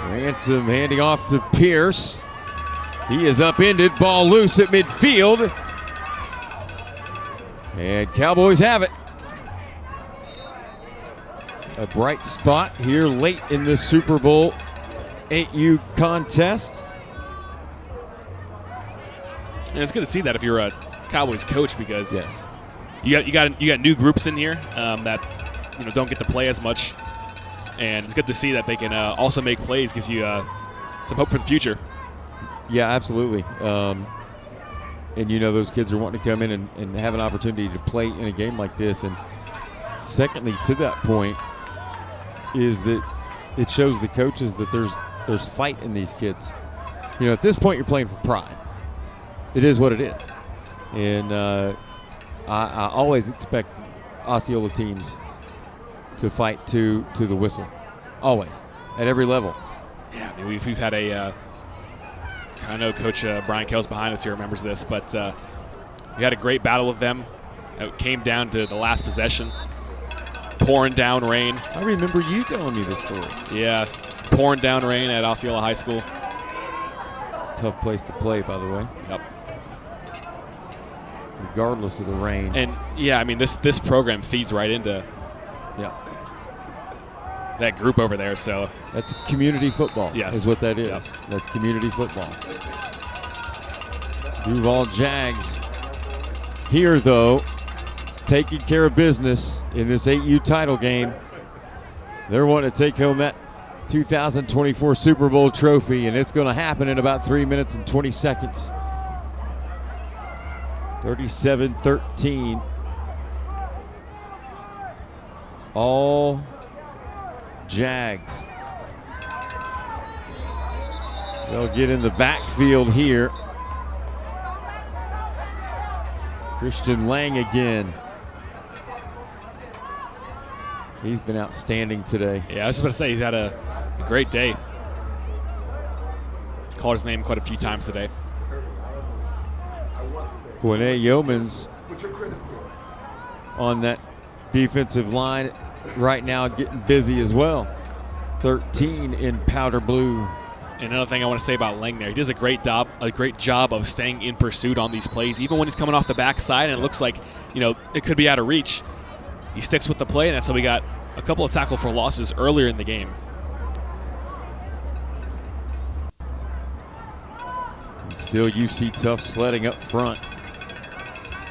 Ransom handing off to Pierce. He is upended, ball loose at midfield. And Cowboys have it. A bright spot here late in the Super Bowl 8U contest. And it's good to see that if you're a Cowboys coach, because you got new groups in here that don't get to play as much, and it's good to see that they can also make plays. Gives you some hope for the future. Yeah, absolutely. and you know those kids are wanting to come in and have an opportunity to play in a game like this. And secondly, to that point, is that it shows the coaches that there's fight in these kids. You know, at this point, you're playing for pride. It is what it is. And I always expect Osceola teams to fight to the whistle. Always. At every level. Yeah, I mean, we've had a I know Coach Brian Kell's behind us here remembers this, but we had a great battle with them. It came down to the last possession. Pouring down rain. I remember you telling me this story. Yeah, pouring down rain at Osceola High School. Tough place to play, by the way. Yep. Regardless of the rain. And, yeah, I mean, this program feeds right into that group over there. So that's community football. Yes. Is what that is. Yep. That's community football. Duval Jags here, though, taking care of business in this 8U title game. They're wanting to take home that 2024 Super Bowl trophy, and it's going to happen in about 3 minutes and 20 seconds. 37-13. All Jags. They'll get in the backfield here. Christian Lang again. He's been outstanding today. Yeah, I was just about to say he's had a great day. Called his name quite a few times today. Quinay Yeomans on that defensive line right now getting busy as well. 13 in powder blue. And another thing I want to say about Lang there, he does a great job of staying in pursuit on these plays, even when he's coming off the backside and it looks like, you know, it could be out of reach. He sticks with the play, and that's how we got a couple of tackle for losses earlier in the game. And still UC tough sledding up front.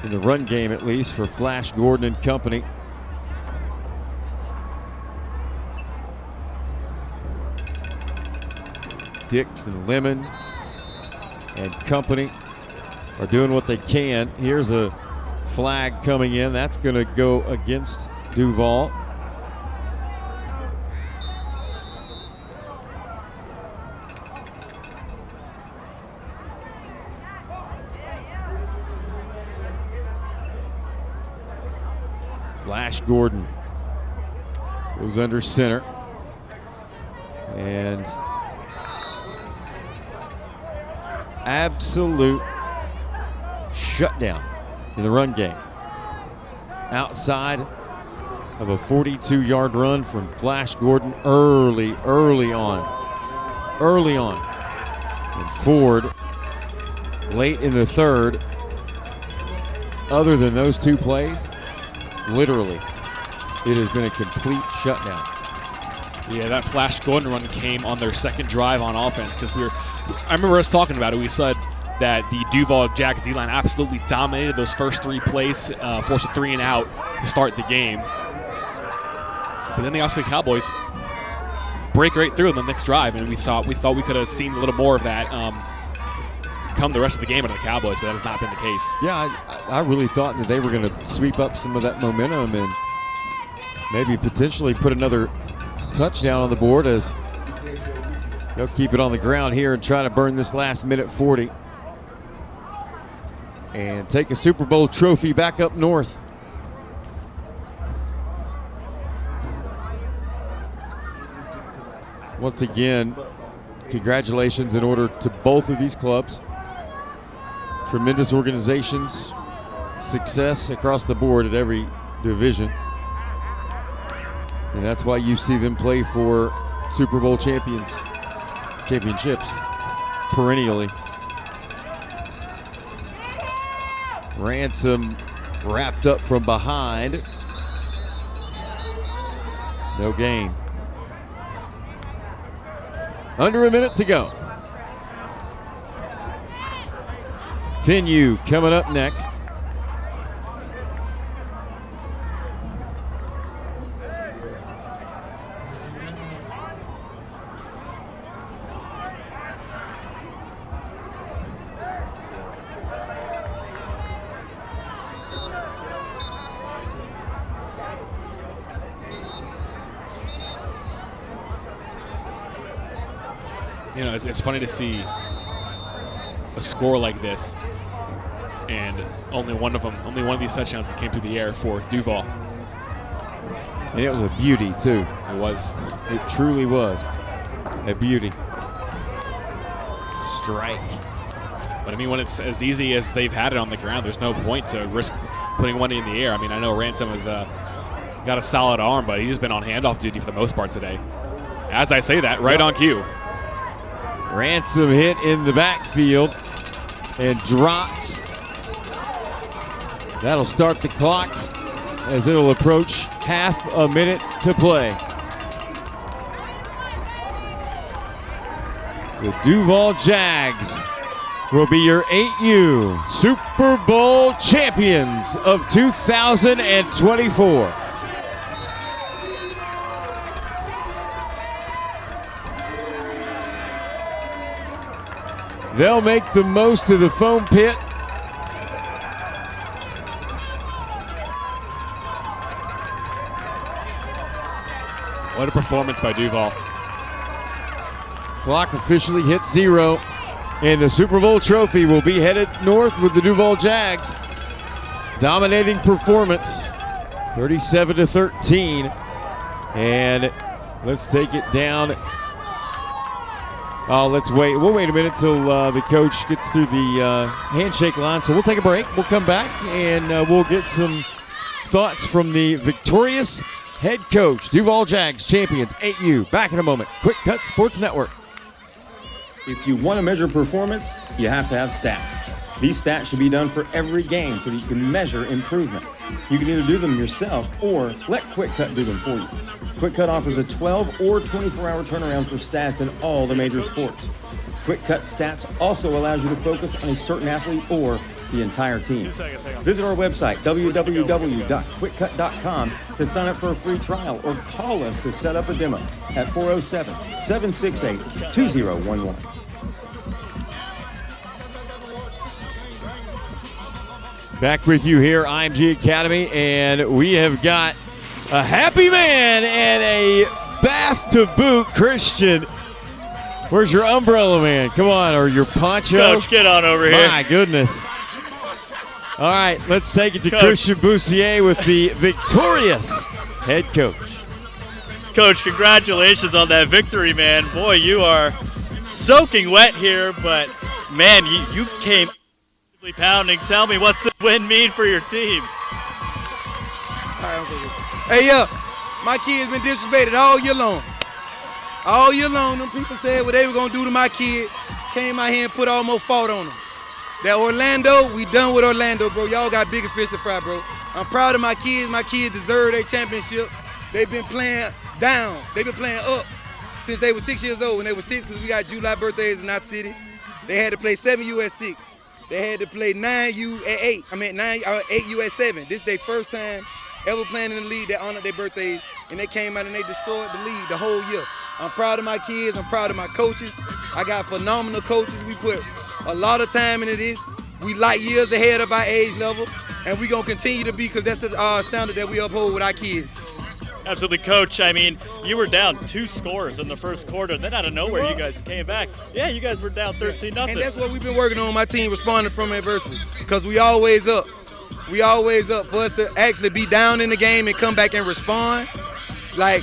In the run game, at least, for Flash Gordon and company. Dix and Lemon and company are doing what they can. Here's a flag coming in. That's going to go against Duval. Flash Gordon goes under center. And absolute shutdown in the run game. Outside of a 42-yard run from Flash Gordon early on. And Ford late in the third. Other than those two plays, literally, it has been a complete shutdown. Yeah, that Flash Gordon run came on their second drive on offense because I remember us talking about it. We said that the Duval Jags D-line absolutely dominated those first three plays, forced a 3 and out to start the game. But then the Osceola Cowboys break right through in the next drive, and we thought we could have seen a little more of that come the rest of the game out of the Cowboys, but that has not been the case. Yeah, I really thought that they were going to sweep up some of that momentum and maybe potentially put another touchdown on the board as they'll keep it on the ground here and try to burn this last minute 40 and take a Super Bowl trophy back up north. Once again, congratulations in order to both of these clubs. Tremendous organizations, success across the board at every division. And that's why you see them play for Super Bowl championships perennially. Ransom wrapped up from behind. No gain. Under a minute to go. 10U coming up next. You know, it's funny to see a score like this, and only one of these touchdowns came through the air for Duval. And it was a beauty, too. It was. It truly was a beauty. Strike. But, I mean, when it's as easy as they've had it on the ground, there's no point to risk putting one in the air. I mean, I know Ransom has got a solid arm, but he's just been on handoff duty for the most part today. As I say that, right on cue. Ransom hit in the backfield and dropped. That'll start the clock as it'll approach half a minute to play. The Duval Jags will be your 8U Super Bowl champions of 2024. They'll make the most of the foam pit. What a performance by Duval. Clock officially hit 0, and the Super Bowl trophy will be headed north with the Duval Jags. Dominating performance, 37-13. And let's take it down. Let's wait. We'll wait a minute till the coach gets through the handshake line. So we'll take a break. We'll come back, and we'll get some thoughts from the victorious head coach, Duval Jags champions, 8U. Back in a moment. Quick Cut Sports Network. If you want to measure performance, you have to have stats. These stats should be done for every game so that you can measure improvement. You can either do them yourself or let QwikCut do them for you. QwikCut offers a 12 or 24-hour turnaround for stats in all the major sports. QwikCut Stats also allows you to focus on a certain athlete or the entire team. Visit our website, www.QwikCut.com, to sign up for a free trial or call us to set up a demo at 407-768-2011. Back with you here, IMG Academy, and we have got a happy man and a bath to boot. Christian, where's your umbrella, man? Come on, or your poncho? Coach, get on over here. My goodness. All right, let's take it to Coach. Christian Boussier with the victorious head coach. Coach, congratulations on that victory, man. Boy, you are soaking wet here, but, man, you came pounding. Tell me, what's this win mean for your team? Hey, my kids been disrespected all year long. All year long, them people said what they were going to do to my kid. Came out here and put almost fault on them. That Orlando, we done with Orlando, bro. Y'all got bigger fish to fry, bro. I'm proud of my kids. My kids deserve their championship. They've been playing down. They've been playing up since they were 6 years old. When they were 6, because we got July birthdays in our city. They had to play 7U at 6. They had to play 9U at 8. 8U at 7. This is their first time ever playing in the league that honored their birthdays, and they came out and they destroyed the league the whole year. I'm proud of my kids. I'm proud of my coaches. I got phenomenal coaches. We put a lot of time into this. We light years ahead of our age level, and we're going to continue to be, because that's the standard that we uphold with our kids. Absolutely, Coach. I mean, you were down 2 scores in the first quarter. Then out of nowhere, you guys came back. Yeah, you guys were down 13-0. And that's what we've been working on, my team responding from adversity, because we always up. We always up. For us to actually be down in the game and come back and respond. Like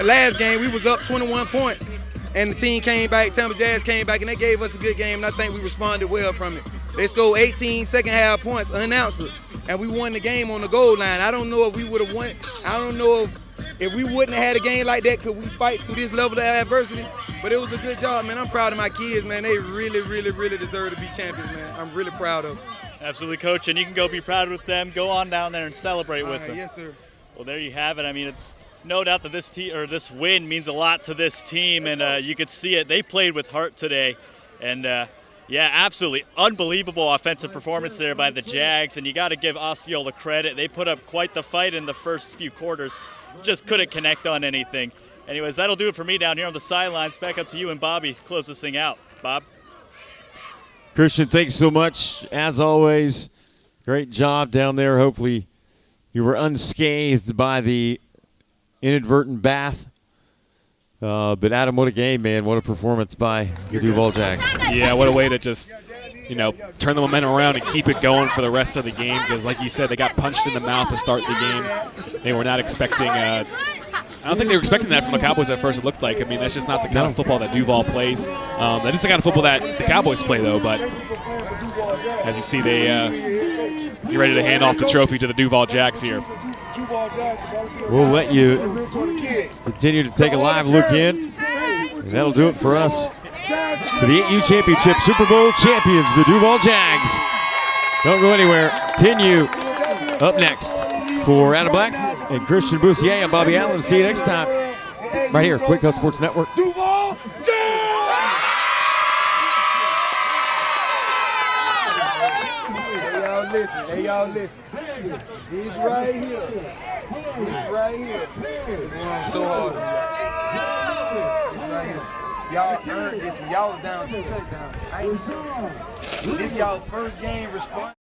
last game, we was up 21 points, and the team came back, Tampa Jags came back, and they gave us a good game, and I think we responded well from it. They scored 18 second-half points unanswered, and we won the game on the goal line. I don't know if we would have won. I don't know if we wouldn't have had a game like that, could we fight through this level of adversity? But it was a good job, man. I'm proud of my kids, man. They really, really, really deserve to be champions, man. I'm really proud of them. Absolutely, Coach, and you can go be proud with them. Go on down there and celebrate with them. Yes, sir. Well, there you have it. I mean, it's no doubt that this win means a lot to this team, and you could see it. They played with heart today, and yeah, absolutely unbelievable offensive performance there by the Jags, and you got to give Osceola credit. They put up quite the fight in the first few quarters, just couldn't connect on anything. Anyways, that'll do it for me down here on the sidelines. Back up to you and Bobby. Close this thing out. Bob? Christian, thanks so much. As always, great job down there. Hopefully you were unscathed by the inadvertent bath. But Adam, what a game, man. What a performance by the Duval Jags. Yeah, what a way to just, turn the momentum around and keep it going for the rest of the game. Because like you said, they got punched in the mouth to start the game. They were not expecting I don't think they were expecting that from the Cowboys at first, it looked like. I mean, that's just not the kind of football that Duval plays. That is the kind of football that the Cowboys play, though. But as you see, they get ready to hand off the trophy to the Duval Jags here. We'll let you continue to take a live look in. And that'll do it for us. For the 8U Championship Super Bowl champions, the Duval Jags. Don't go anywhere. 10U up next. For Adam Black and Christian Boussier, I'm Bobby Allen. See you next time. Right here, QwikCut Sports Network. Duval Jags! Hey, y'all listen. He's right here. He's right here. It's going so hard. He's right here. Y'all earned this. Y'all was down 2 touchdowns. This y'all first game response.